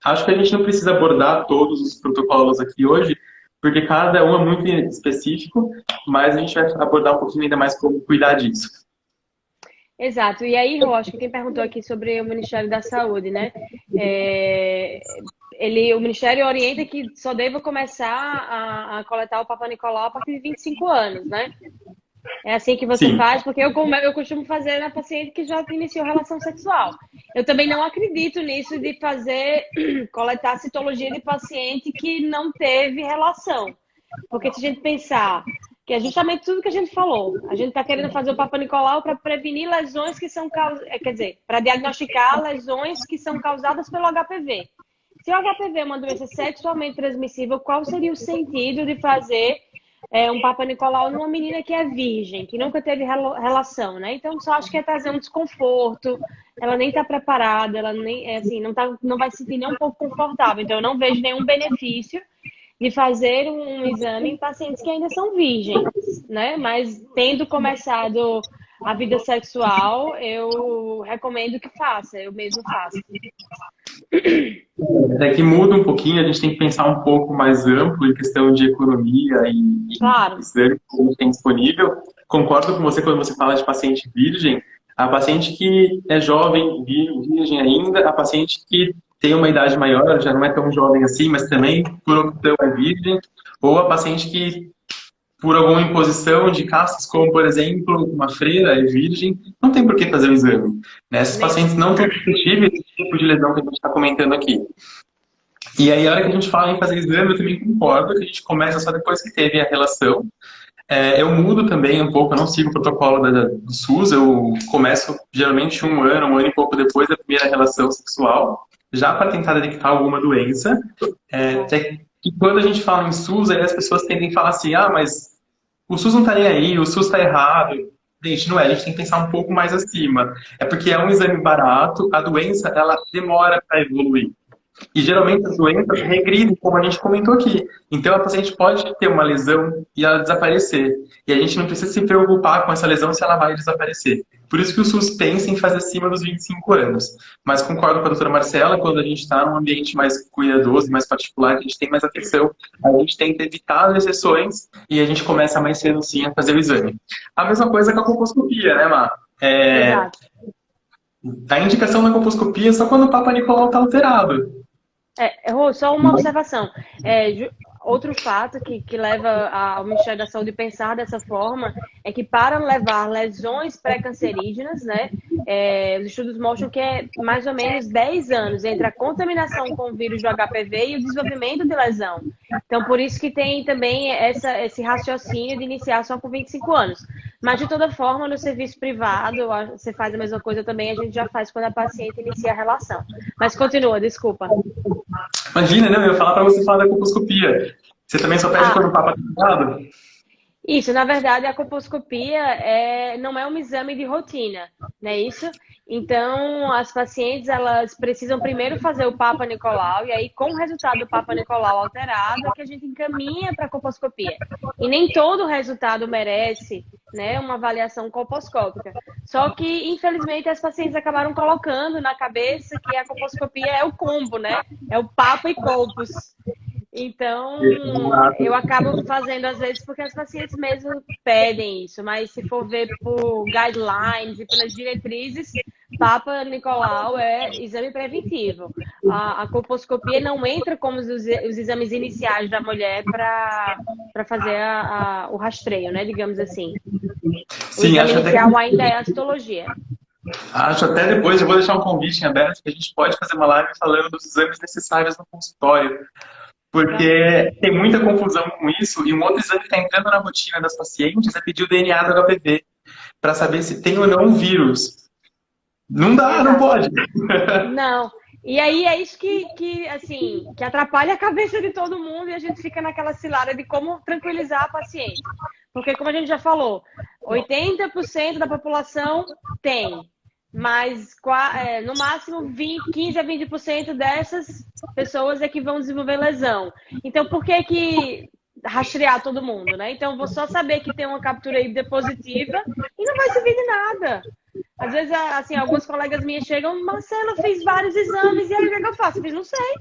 acho que a gente não precisa abordar todos os protocolos aqui hoje, porque cada um é muito específico, mas a gente vai abordar um pouquinho ainda mais como cuidar disso. Exato. E aí, Rô, acho que quem perguntou aqui sobre o Ministério da Saúde, né? O Ministério orienta que só deva começar a coletar o Papa Nicolau a partir de 25 anos, né? É assim que você Sim. faz, porque eu costumo fazer na paciente que já iniciou relação sexual. Eu também não acredito nisso de coletar citologia de paciente que não teve relação. Porque se a gente pensar que é justamente tudo que a gente falou, a gente está querendo fazer o Papa Nicolau para prevenir lesões que são para diagnosticar lesões que são causadas pelo HPV. Se o HPV é uma doença sexualmente transmissível, qual seria o sentido de fazer um Papa Nicolau numa menina que é virgem, que nunca teve relação, né? Então, só acho que é trazer um desconforto, ela nem está preparada, ela nem, assim, não vai se sentir nem um pouco confortável. Então, eu não vejo nenhum benefício de fazer um exame em pacientes que ainda são virgens, né? Mas, tendo começado a vida sexual, eu recomendo que faça, eu mesmo faço. É que muda um pouquinho, a gente tem que pensar um pouco mais amplo em questão de economia e Claro. exame que a gente tem disponível. Concordo com você quando você fala de paciente virgem, A paciente que é jovem, virgem ainda, a paciente que tem uma idade maior, já não é tão jovem assim, mas também por opção é virgem, ou a paciente que por alguma imposição de castas, como por exemplo uma freira é virgem, não tem por que fazer o exame. Né? Esses Nem. pacientes não têm suscetíveis esse tipo de lesão que a gente está comentando aqui. E aí, a hora que a gente fala em fazer exame, eu também concordo que a gente começa só depois que teve a relação. Eu mudo também um pouco, eu não sigo o protocolo do SUS, eu começo geralmente um ano e pouco depois da primeira relação sexual, já para tentar detectar alguma doença. Até que quando a gente fala em SUS, aí as pessoas tendem a falar assim, ah, mas o SUS não tá nem aí, o SUS tá errado. Gente, não é, a gente tem que pensar um pouco mais acima. É porque é um exame barato, a doença, ela demora para evoluir. E geralmente as doenças regridem, como a gente comentou aqui. Então a paciente pode ter uma lesão e ela desaparecer. E a gente não precisa se preocupar com essa lesão se ela vai desaparecer. Por isso que o SUS pensa em fazer acima dos 25 anos. Mas concordo com a doutora Marcela, quando a gente está num ambiente mais cuidadoso, mais particular, que a gente tem mais atenção, a gente tenta evitar as exceções e a gente começa mais cedo sim a fazer o exame. A mesma coisa com a colposcopia, né, Má? Exato. A indicação da colposcopia é só quando o Papa Nicolau está alterado. Rô, só uma observação. Outro fato que leva ao Ministério da Saúde a pensar dessa forma é que para levar lesões pré-cancerígenas, né, os estudos mostram que é mais ou menos 10 anos entre a contaminação com o vírus do HPV e o desenvolvimento de lesão. Então, por isso que tem também esse raciocínio de iniciar só com 25 anos. Mas, de toda forma, no serviço privado, você faz a mesma coisa também, a gente já faz quando a paciente inicia a relação. Mas continua, desculpa. Imagina, né? Eu ia falar para você falar da colposcopia. Você também só pede quando o Papa está alterado? Isso, na verdade, a colposcopia não é um exame de rotina, não é isso? Então, as pacientes, elas precisam primeiro fazer o Papa Nicolau, e aí, com o resultado do Papa Nicolau alterado, é que a gente encaminha para a colposcopia. E nem todo resultado merece, né, uma avaliação colposcópica. Só que, infelizmente, as pacientes acabaram colocando na cabeça que a colposcopia é o combo, né? É o Papa e colpos. Então, eu acabo fazendo às vezes porque as pacientes mesmo pedem isso, mas se for ver por guidelines e pelas diretrizes, Papa Nicolau é exame preventivo. A colposcopia não entra como os exames iniciais da mulher para fazer o rastreio, né, digamos assim. Sim, o exame inicial ainda é a citologia. Acho até depois, eu vou deixar um convite em aberto que a gente pode fazer uma live falando dos exames necessários no consultório. Porque tem muita confusão com isso, e um outro exame que está entrando na rotina das pacientes é pedir o DNA do HPV, para saber se tem ou não um vírus. Não dá, não pode. Não. E aí é isso assim, que atrapalha a cabeça de todo mundo e a gente fica naquela cilada de como tranquilizar a paciente. Porque, como a gente já falou, 80% da população tem. Mas no máximo 15 a 20% dessas pessoas é que vão desenvolver lesão. Então, por que rastrear todo mundo, né? Então, vou só saber que tem uma captura híbrida positiva e não vai servir de nada. Às vezes, assim, alguns colegas minhas chegam, Marcela, eu fiz vários exames, e aí o que é que eu faço? Eu fiz, não sei.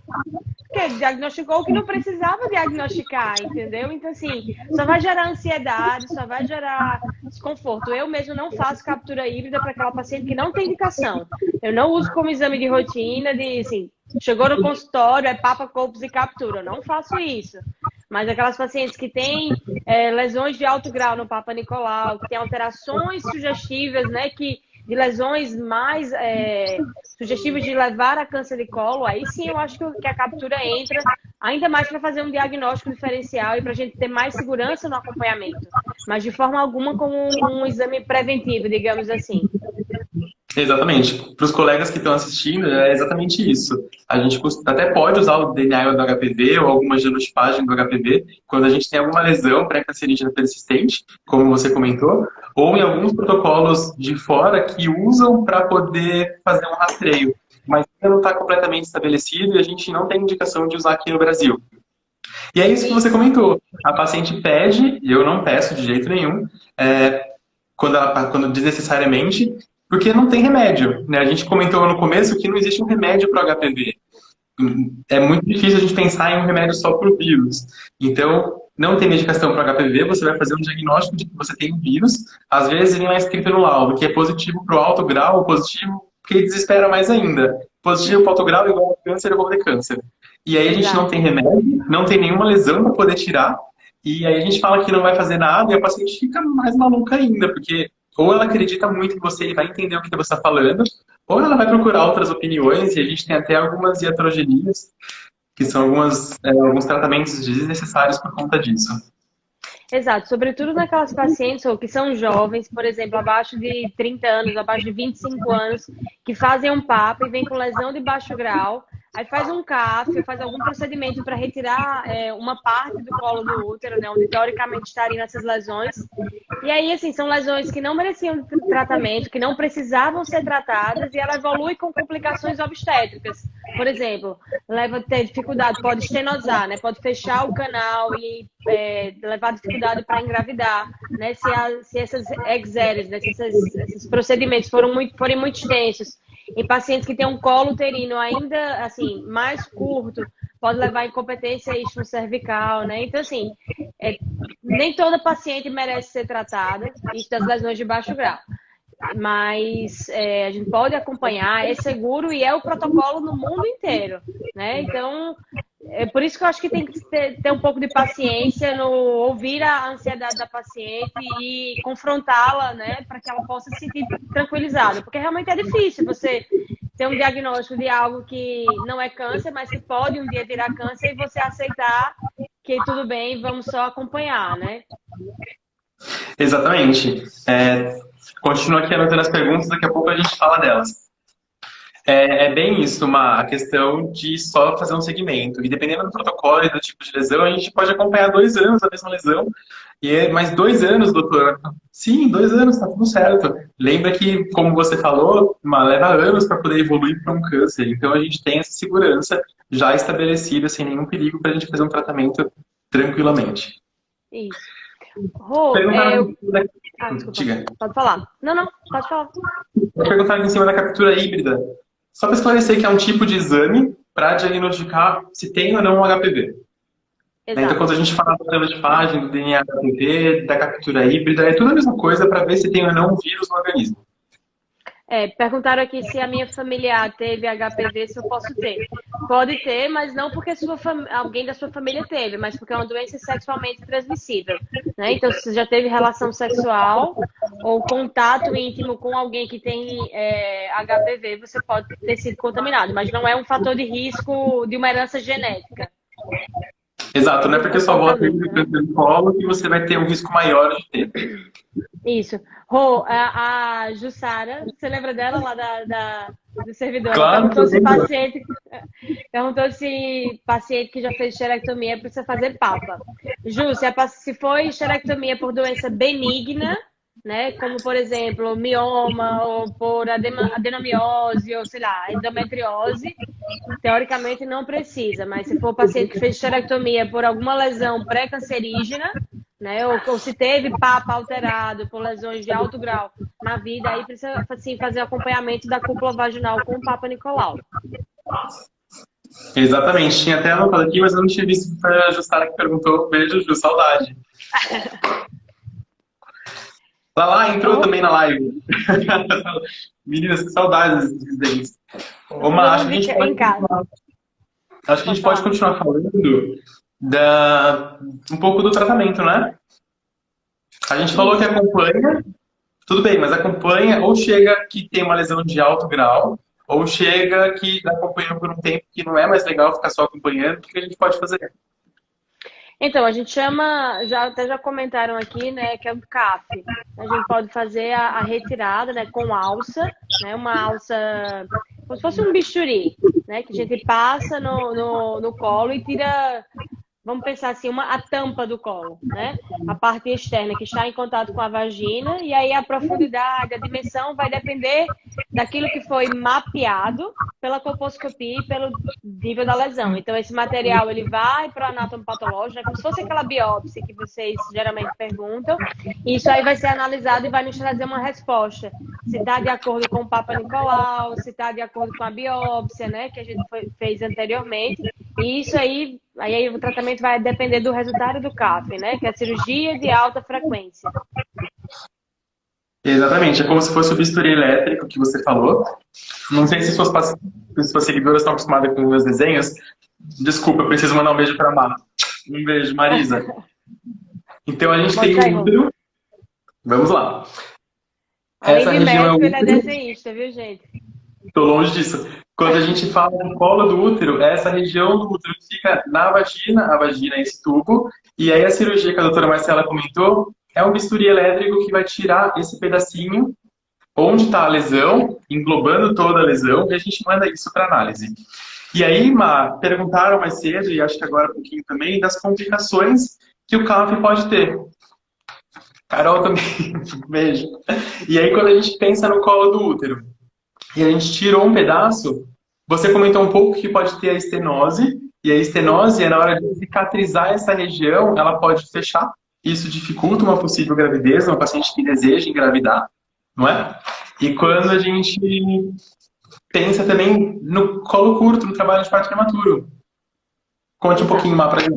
Porque diagnosticou o que não precisava diagnosticar, entendeu? Então, assim, só vai gerar ansiedade, só vai gerar desconforto. Eu mesmo não faço captura híbrida para aquela paciente que não tem indicação. Eu não uso como exame de rotina, assim, chegou no consultório, é papa, colpos e captura. Eu não faço isso. Mas aquelas pacientes que têm lesões de alto grau no Papa Nicolau, que têm alterações sugestivas, né, de lesões mais sugestivas de levar a câncer de colo, aí sim eu acho que a captura entra ainda mais para fazer um diagnóstico diferencial e para a gente ter mais segurança no acompanhamento. Mas de forma alguma como um exame preventivo, digamos assim. Exatamente. Para os colegas que estão assistindo, é exatamente isso. A gente até pode usar o DNA do HPV ou alguma genotipagem do HPV quando a gente tem alguma lesão pré-cancerígena persistente, como você comentou, ou em alguns protocolos de fora que usam para poder fazer um rastreio. Mas ainda não está completamente estabelecido e a gente não tem indicação de usar aqui no Brasil. E é isso que você comentou. A paciente pede, eu não peço de jeito nenhum, quando desnecessariamente, porque não tem remédio, né? A gente comentou no começo que não existe um remédio para o HPV. É muito difícil a gente pensar em um remédio só para o vírus. Então, não tem medicação para HPV, você vai fazer um diagnóstico de que você tem um vírus, às vezes vem lá escrito no laudo que é positivo para o alto grau, ou positivo, que desespera mais ainda. Positivo para o alto grau igual a câncer, eu vou ter câncer. E aí a gente não Exato. tem remédio, não tem nenhuma lesão para poder tirar, e aí a gente fala que não vai fazer nada, e a paciente fica mais maluca ainda, porque ou ela acredita muito em você e vai entender o que você está falando, ou ela vai procurar outras opiniões, e a gente tem até algumas iatrogenias, que são alguns tratamentos desnecessários por conta disso. Exato, sobretudo naquelas pacientes ou que são jovens, por exemplo, abaixo de 30 anos, abaixo de 25 anos, que fazem um PAP e vem com lesão de baixo grau, aí faz um CAF, faz algum procedimento para retirar uma parte do colo do útero, né, onde teoricamente estariam essas lesões. E aí, assim, são lesões que não mereciam tratamento, que não precisavam ser tratadas, e ela evolui com complicações obstétricas. Por exemplo, leva a ter dificuldade, pode estenosar, né? Pode fechar o canal e levar dificuldade para engravidar, né? Se essas exéreas, né? Se esses procedimentos forem muito extensos, em pacientes que têm um colo uterino ainda assim mais curto, pode levar a incompetência istmo-cervical, né? Então, assim, nem toda paciente merece ser tratada, isso das lesões de baixo grau. Mas a gente pode acompanhar, é seguro e é o protocolo no mundo inteiro, né? Então, é por isso que eu acho que tem que ter um pouco de paciência no ouvir a ansiedade da paciente e confrontá-la, né? Para que ela possa se sentir tranquilizada, porque realmente é difícil você ter um diagnóstico de algo que não é câncer, mas que pode um dia virar câncer e você aceitar que tudo bem, vamos só acompanhar, né? Exatamente. Continua aqui anotando as perguntas, daqui a pouco a gente fala delas. É bem isso, a questão de só fazer um segmento. E dependendo do protocolo e do tipo de lesão, a gente pode acompanhar 2 anos a mesma lesão. Mais 2 anos, doutor? Sim, 2 anos, tá tudo certo. Lembra que, como você falou, leva anos para poder evoluir para um câncer. Então a gente tem essa segurança já estabelecida, sem nenhum perigo, para a gente fazer um tratamento tranquilamente. Isso. Rô, Perguntaram desculpa. Diga. Pode falar. Não, pode falar. Perguntaram aqui em cima da captura híbrida. Só para esclarecer que é um tipo de exame para diagnosticar se tem ou não um HPV. Né? Então, quando a gente fala da genotifagem, do DNA HPV, da captura híbrida, é tudo a mesma coisa para ver se tem ou não um vírus no organismo. Perguntaram aqui se a minha familiar teve HPV, se eu posso ter. Pode ter, mas não porque alguém da sua família teve, mas porque é uma doença sexualmente transmissível. Né? Então, se você já teve relação sexual ou contato íntimo com alguém que tem HPV, você pode ter sido contaminado, mas não é um fator de risco de uma herança genética. Exato, não é porque sua avó teve câncer no colo que você vai ter um risco maior de ter. Isso. Rô, a Jussara, você lembra dela lá do servidor? Claro, perguntou se paciente que já fez esterectomia precisa fazer papa. Ju, se for esterectomia por doença benigna, né, como por exemplo mioma ou por adenomiose ou sei lá, endometriose, teoricamente não precisa, mas se for paciente que fez esterectomia por alguma lesão pré-cancerígena, né, ou se teve papa alterado por lesões de alto grau na vida, aí precisa assim, fazer acompanhamento da cúpula vaginal com o Papa Nicolau. Exatamente, tinha até anotado aqui, mas eu não tinha visto que foi a Jussara que perguntou. Beijo, Ju, saudade. Lá entrou também na live. Meninas, que saudades desses dentes. Acho que a gente pode continuar falando um pouco do tratamento, né? A gente falou que acompanha, tudo bem, mas acompanha ou chega que tem uma lesão de alto grau, ou chega que acompanhou por um tempo que não é mais legal ficar só acompanhando, o que a gente pode fazer? Então, a gente chama, até já comentaram aqui, né, que é o CAF. A gente pode fazer a retirada, né, com alça, né, uma alça, como se fosse um bisturi, né, que a gente passa no colo e tira, vamos pensar assim, a tampa do colo, né, a parte externa que está em contato com a vagina, e aí a profundidade, a dimensão vai depender daquilo que foi mapeado pela colposcopia e pelo nível da lesão. Então, esse material ele vai para o anatomopatológico, né, como se fosse aquela biópsia que vocês geralmente perguntam, e isso aí vai ser analisado e vai nos trazer uma resposta. Se está de acordo com o Papa Nicolau, se está de acordo com a biópsia, né, que a gente fez anteriormente, E isso aí o tratamento vai depender do resultado do CAF, né? Que é a cirurgia de alta frequência. Exatamente, é como se fosse o bisturi elétrico que você falou. Não sei se suas seguidoras estão acostumadas com os meus desenhos. Desculpa, eu preciso mandar um beijo para a Mar. Um beijo, Marisa. Então a gente tem Mostra aí, o Rô. útero. Vamos lá. Além Essa de região é o médico, ele é útero. desenhista, viu, gente? Estou longe disso. Quando a gente fala do colo do útero, é essa região do útero que fica na vagina, a vagina é esse tubo, e aí a cirurgia que a doutora Marcela comentou é um bisturi elétrico que vai tirar esse pedacinho onde está a lesão, englobando toda a lesão, e a gente manda isso para análise. E aí, perguntaram mais cedo, e acho que agora um pouquinho também, das complicações que o CAF pode ter. Carol também, beijo. E aí, quando a gente pensa no colo do útero, e a gente tirou um pedaço, você comentou um pouco que pode ter a estenose, e a estenose, na hora de cicatrizar essa região, ela pode fechar. Isso dificulta uma possível gravidez, uma paciente que deseja engravidar, não é? E quando a gente pensa também no colo curto, no trabalho de parto prematuro. Conte um Exato. pouquinho mais pra gente.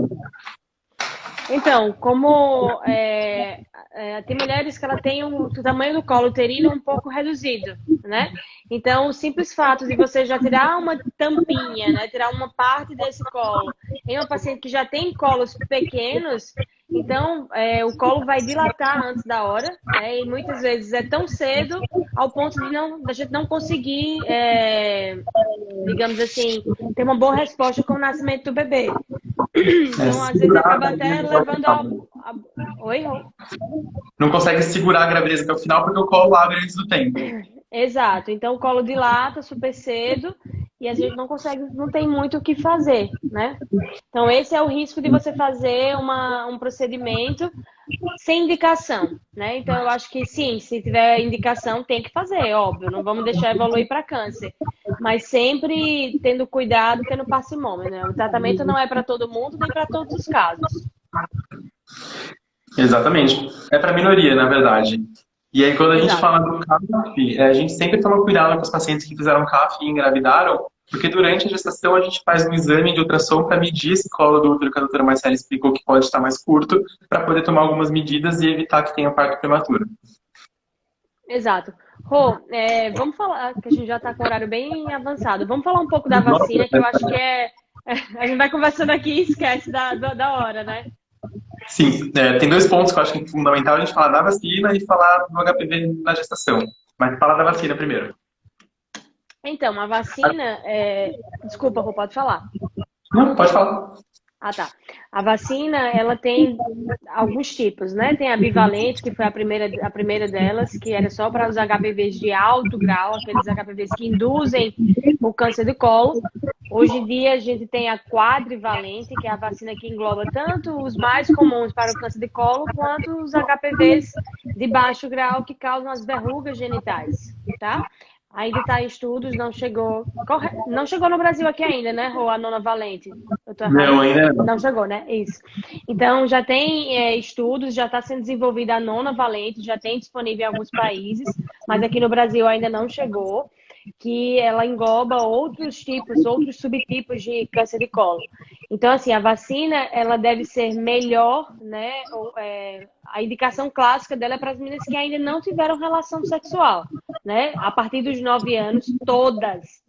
Então, como tem mulheres que ela tem o tamanho do colo uterino um pouco reduzido, né? Então, o simples fato de você já tirar uma tampinha, né? Tirar uma parte desse colo em uma paciente que já tem colos pequenos, então o colo vai dilatar antes da hora, né? E muitas vezes é tão cedo ao ponto de da gente não conseguir, digamos assim, ter uma boa resposta com o nascimento do bebê. Então, às vezes, Segurar a acaba até gravidez até o levando final. Oi, Rô? Não consegue segurar a gravidez até o final porque o colo abre antes do tempo. Exato. Então, o colo dilata super cedo e a gente não consegue, não tem muito o que fazer, né? Então, esse é o risco de você fazer um procedimento sem indicação, né? Então, eu acho que sim, se tiver indicação, tem que fazer, óbvio. Não vamos deixar evoluir para câncer. Mas sempre tendo cuidado, tendo parcimônia, né? O tratamento não é para todo mundo, nem para todos os casos. Exatamente. É para minoria, na verdade. E aí, quando a gente Exato. fala do CAF, a gente sempre toma cuidado com os pacientes que fizeram CAF e engravidaram, porque durante a gestação a gente faz um exame de ultrassom para medir esse colo do útero que a doutora Marcela explicou que pode estar mais curto, para poder tomar algumas medidas e evitar que tenha parto prematuro. Exato. Rô, vamos falar, que a gente já está com o horário bem avançado. Vamos falar um pouco da Nossa, vacina, que eu acho que a gente vai conversando aqui e esquece da hora, né? sim, tem dois pontos que eu acho que é fundamental a gente falar da vacina e falar do HPV na gestação. Mas falar da vacina primeiro. Então, a vacina. Desculpa, Rô, pode falar. Não, pode falar. Ah, tá. A vacina, ela tem alguns tipos, né? Tem a bivalente, que foi a primeira delas, que era só para os HPVs de alto grau, aqueles HPVs que induzem o câncer de colo. Hoje em dia, a gente tem a quadrivalente, que é a vacina que engloba tanto os mais comuns para o câncer de colo, quanto os HPVs de baixo grau, que causam as verrugas genitais, tá? Ainda está em estudos, não chegou. Não chegou no Brasil aqui ainda, né? Ou a nona valente? Eu tô Não, errada? ainda não. Não chegou, né? Isso. Então, já tem estudos, já está sendo desenvolvida a nona valente, já tem disponível em alguns países, mas aqui no Brasil ainda não chegou, que ela engloba outros subtipos de câncer de colo. Então, assim, a vacina, ela deve ser melhor, né? A indicação clássica dela é para as meninas que ainda não tiveram relação sexual, né? A partir dos 9 anos, todas,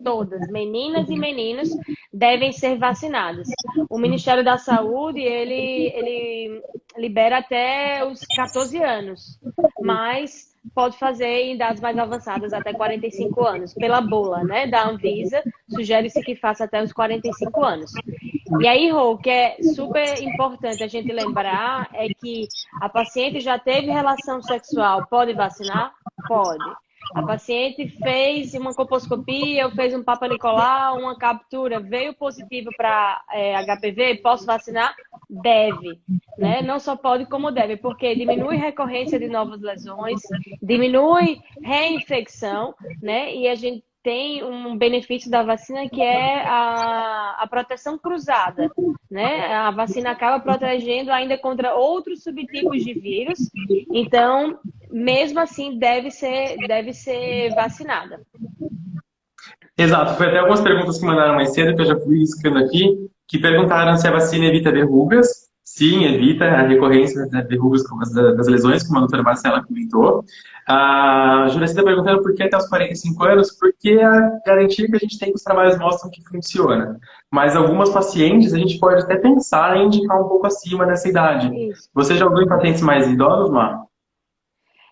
meninas e meninos, devem ser vacinadas. O Ministério da Saúde, ele libera até os 14 anos, mas pode fazer em idades mais avançadas, até 45 anos, pela bula, né, da Anvisa, sugere-se que faça até os 45 anos. E aí, Rô, o que é super importante a gente lembrar é que a paciente já teve relação sexual, pode vacinar? Pode. A paciente fez uma colposcopia, ou fez um Papa Nicolau, uma captura, veio positivo para HPV, posso vacinar? Deve, né? Não só pode, como deve, porque diminui recorrência de novas lesões, diminui reinfecção, né? E a gente tem um benefício da vacina que é a proteção cruzada, né? A vacina acaba protegendo ainda contra outros subtipos de vírus, então, mesmo assim, deve ser vacinada. Exato, foi até algumas perguntas que mandaram mais cedo, que eu já fui riscando aqui. que perguntaram se a vacina evita verrugas. Sim, evita a recorrência das verrugas, das lesões, como a doutora Marcela comentou. A Juraci está perguntando por que até os 45 anos, porque a garantia que a gente tem que os trabalhos mostram que funciona. Mas algumas pacientes a gente pode até pensar em indicar um pouco acima dessa idade. Isso. Você já ouviu em pacientes mais idosos, Mar?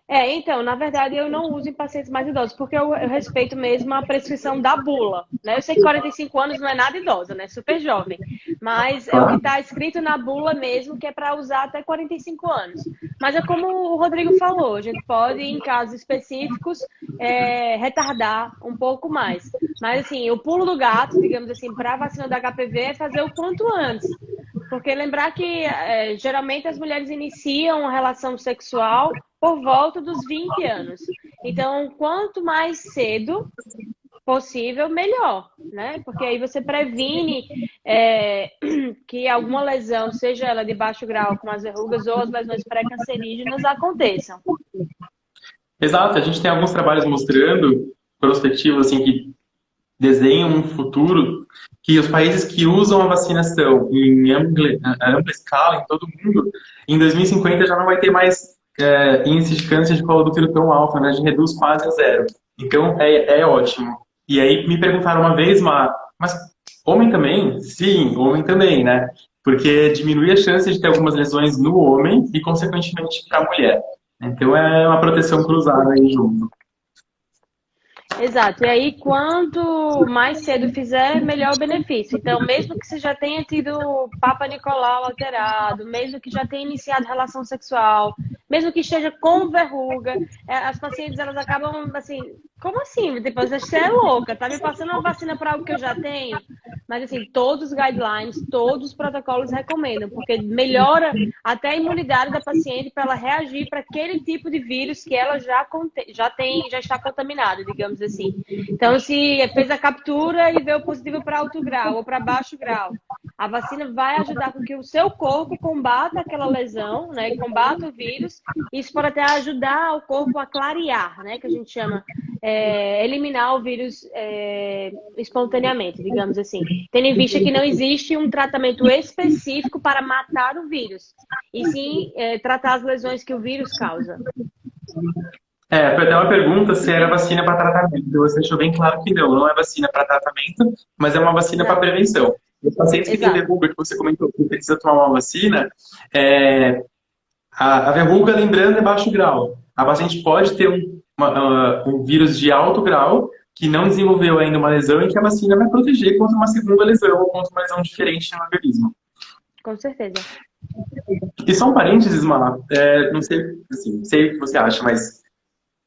Então, na verdade, eu não uso em pacientes mais idosos, porque eu respeito mesmo a prescrição da bula, né? Eu sei que 45 anos não é nada idosa, né? Super jovem. Mas é o que Claro. está escrito na bula mesmo, que é para usar até 45 anos. Mas é como o Rodrigo falou, a gente pode, em casos específicos, retardar um pouco mais. Mas, assim, o pulo do gato, digamos assim, para a vacina do HPV é fazer o quanto antes. Porque lembrar que geralmente as mulheres iniciam a relação sexual por volta dos 20 anos. Então, quanto mais cedo possível, melhor, né? Porque aí você previne que alguma lesão, seja ela de baixo grau, como as verrugas ou as lesões pré-cancerígenas, aconteçam. Exato, a gente tem alguns trabalhos mostrando, prospectivos, assim, que desenham um futuro que os países que usam a vacinação em ampla escala, em todo o mundo, em 2050 já não vai ter mais índice de câncer de colo do útero tão alto, né? A gente reduz quase a zero. Então, é ótimo. E aí me perguntaram uma vez, mas homem também? Sim, homem também, né? Porque diminui a chance de ter algumas lesões no homem e, consequentemente, para a mulher. Então, é uma proteção cruzada aí junto. Exato. E aí, quanto mais cedo fizer, melhor o benefício. Então, mesmo que você já tenha tido Papa Nicolau alterado, mesmo que já tenha iniciado relação sexual, mesmo que esteja com verruga, as pacientes, elas acabam assim, como assim? Tipo, você é louca, tá me passando uma vacina para algo que eu já tenho? Mas, assim, todos os guidelines, todos os protocolos recomendam, porque melhora até a imunidade da paciente para ela reagir para aquele tipo de vírus que ela já está contaminada, digamos assim. Então, se fez a captura e veio positivo para alto grau ou para baixo grau, a vacina vai ajudar com que o seu corpo combata aquela lesão, né? Combata o vírus. Isso pode até ajudar o corpo a clarear, né? Que a gente chama eliminar o vírus espontaneamente, digamos assim. Tendo em vista que não existe um tratamento específico para matar o vírus, e sim tratar as lesões que o vírus causa. Foi até uma pergunta se era vacina para tratamento. Você deixou bem claro que não, não é vacina para tratamento, mas é uma vacina para Não, prevenção. Os pacientes que têm exato. verruga, que você comentou que precisa tomar uma vacina, a verruga, lembrando, é baixo grau. A paciente pode ter um vírus de alto grau que não desenvolveu ainda uma lesão e que a vacina vai proteger contra uma segunda lesão ou contra uma lesão diferente no organismo. Com certeza. E só um parênteses, Má, não sei, assim, sei o que você acha, mas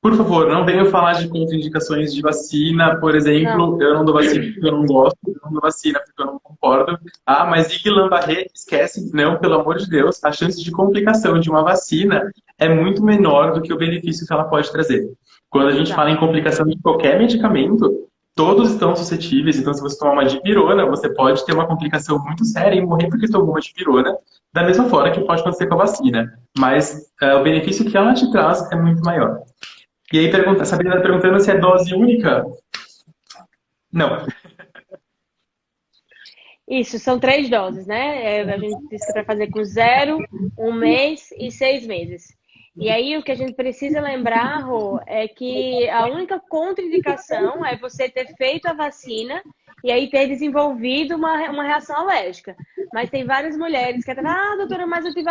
por favor, não venham falar de contraindicações de vacina, por Não. exemplo, eu não dou vacina porque eu não gosto, eu não dou vacina porque eu não concordo. Ah, mas Guillain-Barré, esquece, não, pelo amor de Deus, a chance de complicação de uma vacina é muito menor do que o benefício que ela pode trazer. Quando a gente fala Exato. em complicação de qualquer medicamento, todos estão suscetíveis, então se você tomar uma dipirona, você pode ter uma complicação muito séria e morrer porque tomou uma dipirona, da mesma forma que pode acontecer com a vacina. Mas o benefício que ela te traz é muito maior. E aí, a Sabrina está perguntando se é dose única. Não. Isso, são 3 doses, né? A gente disse que é para fazer com 0, 1 mês e 6 meses. E aí, o que a gente precisa lembrar, Rô, é que a única contraindicação é você ter feito a vacina e aí ter desenvolvido uma reação alérgica. Mas tem várias mulheres que até doutora, mas eu tenho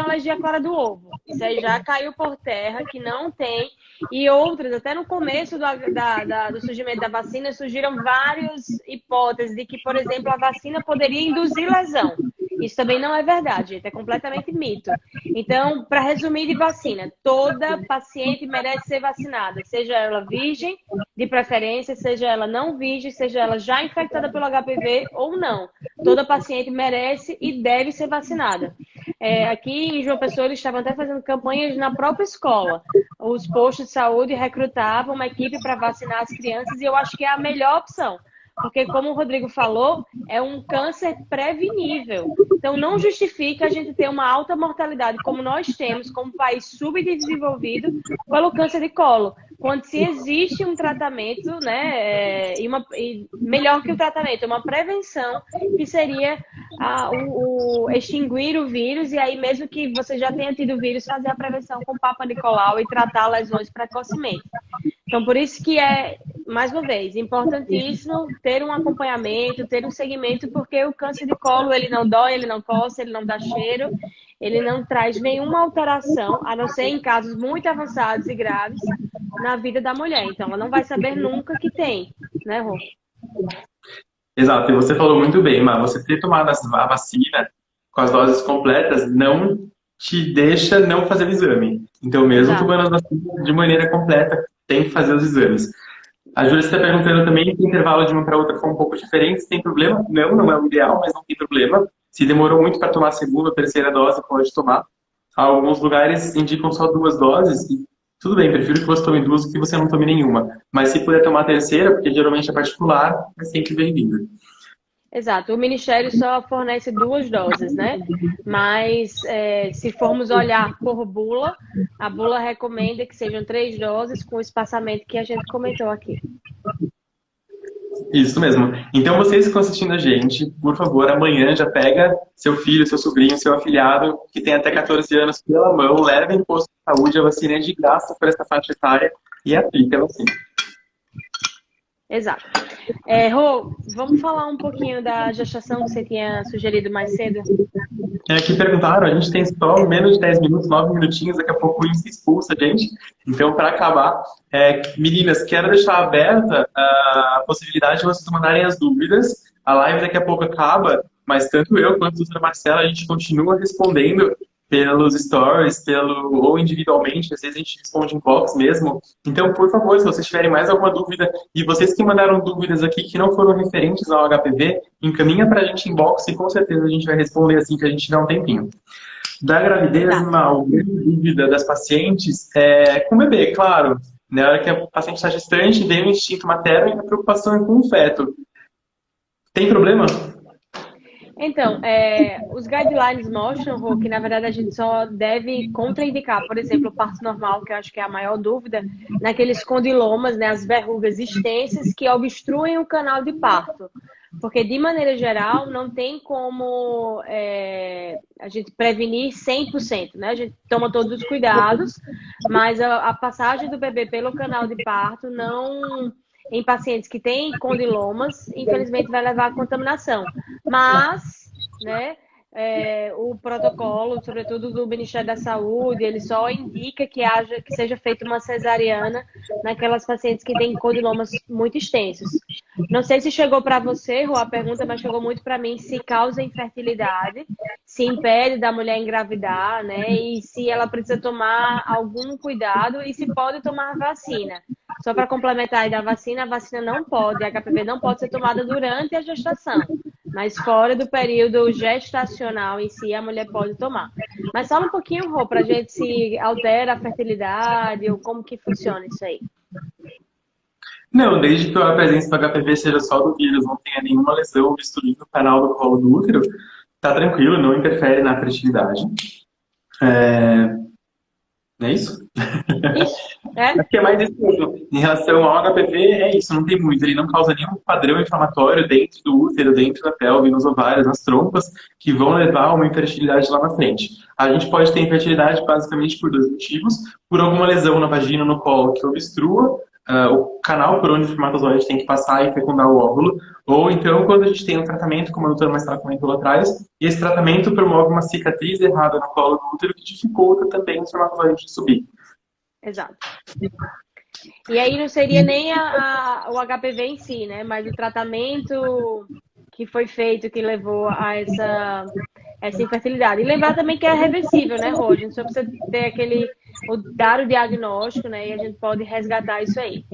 alergia à clara do ovo. Isso aí já caiu por terra, que não tem. E outras, até no começo do surgimento da vacina, surgiram várias hipóteses de que, por exemplo, a vacina poderia induzir lesão. Isso também não é verdade, gente, é completamente mito. Então, para resumir de vacina, toda paciente merece ser vacinada, seja ela virgem, de preferência, seja ela não virgem, seja ela já infectada pelo HPV ou não. Toda paciente merece e deve ser vacinada. Aqui em João Pessoa, eles estavam até fazendo campanhas na própria escola. Os postos de saúde recrutavam uma equipe para vacinar as crianças e eu acho que é a melhor opção. Porque, como o Rodrigo falou, é um câncer prevenível. Então, não justifica a gente ter uma alta mortalidade, como nós temos, como país subdesenvolvido, pelo câncer de colo. Quando se existe um tratamento, né, e melhor que o tratamento, uma prevenção, que seria extinguir o vírus, e aí mesmo que você já tenha tido o vírus, fazer a prevenção com Papa Nicolau e tratar lesões precocemente. Então, por isso que é, mais uma vez, importantíssimo ter um acompanhamento, ter um segmento, porque o câncer de colo, ele não dói, ele não coça, ele não dá cheiro, ele não traz nenhuma alteração, a não ser em casos muito avançados e graves, na vida da mulher. Então, ela não vai saber nunca que tem, né, Rô? Exato, e você falou muito bem, mas você ter tomado a vacina com as doses completas não te deixa não fazer o exame. Então, mesmo Exato. tomando as vacinas de maneira completa, tem que fazer os exames. A Júlia está perguntando também se o intervalo de uma para outra foi um pouco diferente, se tem problema? Não, não é o ideal, mas não tem problema. Se demorou muito para tomar a segunda ou terceira dose, pode tomar. Alguns lugares indicam só 2 doses, e tudo bem, prefiro que você tome 2 do que você não tome nenhuma. Mas se puder tomar a terceira, porque geralmente é particular, é sempre bem-vindo. Exato, o Ministério só fornece 2 doses, né? Mas se formos olhar por bula, a bula recomenda que sejam 3 doses com o espaçamento que a gente comentou aqui. Isso mesmo. Então, vocês que estão assistindo a gente, por favor, amanhã já pega seu filho, seu sobrinho, seu afilhado, que tem até 14 anos, pela mão, levem no posto de saúde, a vacina é de graça para essa faixa etária e aplica a vacina. Exato. Rô, vamos falar um pouquinho da gestação que você tinha sugerido mais cedo? Que perguntaram, a gente tem só menos de 10 minutos, 9 minutinhos, daqui a pouco o INSS expulsa a gente. Então, para acabar, meninas, quero deixar aberta a possibilidade de vocês mandarem as dúvidas. A live daqui a pouco acaba, mas tanto eu quanto a doutora Marcela, a gente continua respondendo pelos stories, ou individualmente, às vezes a gente responde em box mesmo. Então, por favor, se vocês tiverem mais alguma dúvida, e vocês que mandaram dúvidas aqui que não foram referentes ao HPV, encaminha pra gente em box e com certeza a gente vai responder assim que a gente tiver um tempinho. Da gravidez, uma dúvida das pacientes é com o bebê, claro. Na hora que a paciente está gestante, vem o instinto materno e a preocupação é com o feto. Tem problema? Então, os guidelines mostram, Rô, que na verdade a gente só deve contraindicar, por exemplo, o parto normal, que eu acho que é a maior dúvida, naqueles condilomas, né, as verrugas extensas que obstruem o canal de parto. Porque, de maneira geral, não tem como a gente prevenir 100%, né? A gente toma todos os cuidados, mas a passagem do bebê pelo canal de parto não... Em pacientes que têm condilomas, infelizmente vai levar à contaminação. Mas, né, o protocolo, sobretudo do Ministério da Saúde, ele só indica que seja feita uma cesariana naquelas pacientes que têm condilomas muito extensos. Não sei se chegou para você, Rô, a pergunta, mas chegou muito para mim, se causa infertilidade, se impede da mulher engravidar, né, e se ela precisa tomar algum cuidado e se pode tomar vacina. Só para complementar aí da vacina, a vacina não pode, a HPV não pode ser tomada durante a gestação, mas fora do período gestacional em si, a mulher pode tomar. Mas fala um pouquinho, Rô, para a gente se altera a fertilidade ou como que funciona isso aí. Não, desde que a presença do HPV seja só do vírus, não tenha nenhuma lesão ou bisturi no canal do colo do útero, tá tranquilo, não interfere na fertilidade. Não é isso? Acho que é mais isso mesmo. Em relação ao HPV, é isso, não tem muito. Ele não causa nenhum padrão inflamatório dentro do útero, dentro da pelve, nos ovários, nas trompas, que vão levar a uma infertilidade lá na frente. A gente pode ter infertilidade basicamente por 2 motivos. Por alguma lesão na vagina ou no colo que obstrua o canal por onde o espermatozoide tem que passar e fecundar o óvulo, ou então quando a gente tem um tratamento, como a doutora Marcela comentou lá atrás, e esse tratamento promove uma cicatriz errada no colo do útero que dificulta também o espermatozoide de subir. Exato. E aí não seria nem o HPV em si, né? Mas o tratamento que foi feito que levou a essa infertilidade. E lembrar também que é reversível, né, Rô? A gente só precisa ter dar o diagnóstico, né? E a gente pode resgatar isso aí.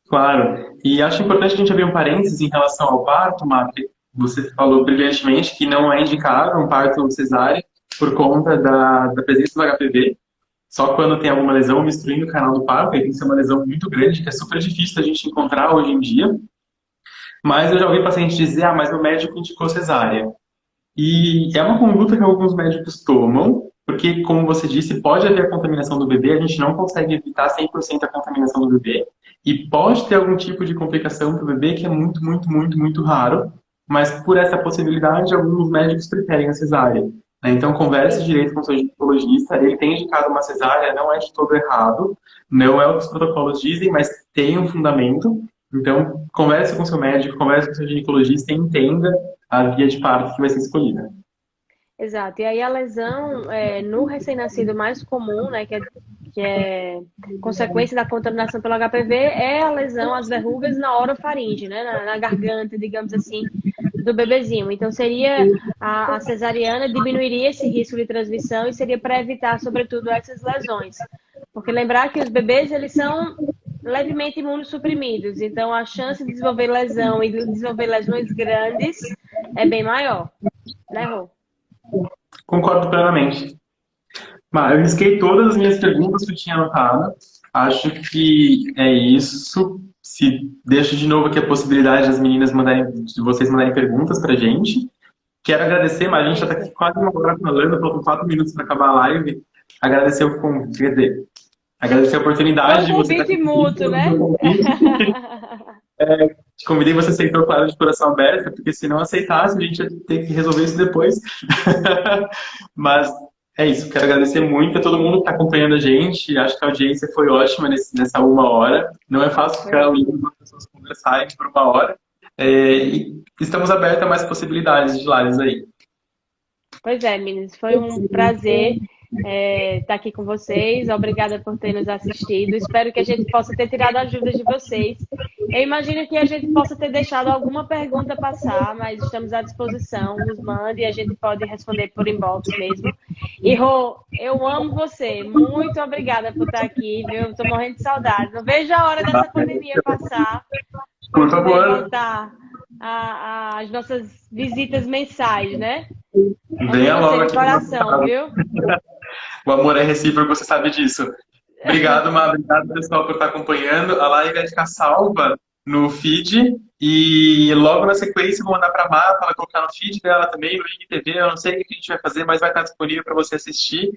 Claro. E acho importante a gente abrir um parênteses em relação ao parto, Marta. Você falou brilhantemente que não é indicado um parto cesárea por conta da presença do HPV. Só quando tem alguma lesão obstruindo o canal do parto, aí tem que ser uma lesão muito grande, que é super difícil a gente encontrar hoje em dia. Mas eu já ouvi paciente dizer, mas o médico indicou cesárea. E é uma conduta que alguns médicos tomam, porque, como você disse, pode haver a contaminação do bebê, a gente não consegue evitar 100% a contaminação do bebê, e pode ter algum tipo de complicação para o bebê que é muito, muito, muito, muito raro. mas por essa possibilidade, alguns médicos preferem a cesárea. Né? Então, converse direito com o seu ginecologista, ele tem indicado uma cesárea, não é de todo errado, não é o que os protocolos dizem, mas tem um fundamento. Então, converse com o seu médico, converse com o seu ginecologista e entenda a via de parto que vai ser escolhida. Exato. E aí a lesão no recém-nascido mais comum, né, que é consequência da contaminação pelo HPV, é a lesão, as verrugas na orofaringe, né, na garganta, digamos assim, do bebezinho. Então seria a cesariana diminuiria esse risco de transmissão e seria para evitar, sobretudo, essas lesões. Porque lembrar que os bebês, eles são levemente imunossuprimidos, então a chance de desenvolver lesão e de desenvolver lesões grandes é bem maior, né, Rô? Concordo plenamente. Mas eu risquei todas as minhas perguntas que eu tinha anotado. Acho que é isso. Se deixo de novo aqui a possibilidade das meninas mandarem, de vocês mandarem perguntas pra gente. Quero agradecer, mas a gente já está aqui quase uma hora falando, faltam 4 minutos para acabar a live. Agradecer o convite, quer dizer, agradecer a Foi oportunidade um de você estar convite aqui. mútuo, né? Te convidei, você aceitou, claro, de coração aberto, porque se não aceitasse, a gente ia ter que resolver isso depois. Mas é isso, quero agradecer muito a todo mundo que está acompanhando a gente. Acho que a audiência foi ótima nessa 1 hora. Não é fácil ficar ouvindo as pessoas conversarem por 1 hora. E estamos abertos a mais possibilidades de lives aí. Pois é, meninas, foi um prazer estar aqui com vocês. Obrigada por ter nos assistido. Espero que a gente possa ter tirado ajudas de vocês. Eu imagino que a gente possa ter deixado alguma pergunta passar, mas estamos à disposição. Nos mande e a gente pode responder por inbox mesmo. E Rô, eu amo você. Muito obrigada por estar aqui, viu? Estou morrendo de saudade. Não vejo a hora dessa pandemia passar para Por poder favor, voltar às nossas visitas mensais, né? venha Amo logo você de aqui no nosso coração, canal. viu? O amor é recíproco, você sabe disso. Obrigado, Má. Obrigado, pessoal, por estar acompanhando. A live vai ficar salva no feed e logo na sequência eu vou mandar para a Má para ela colocar no feed dela também, no IGTV. Eu não sei o que a gente vai fazer, mas vai estar disponível para você assistir.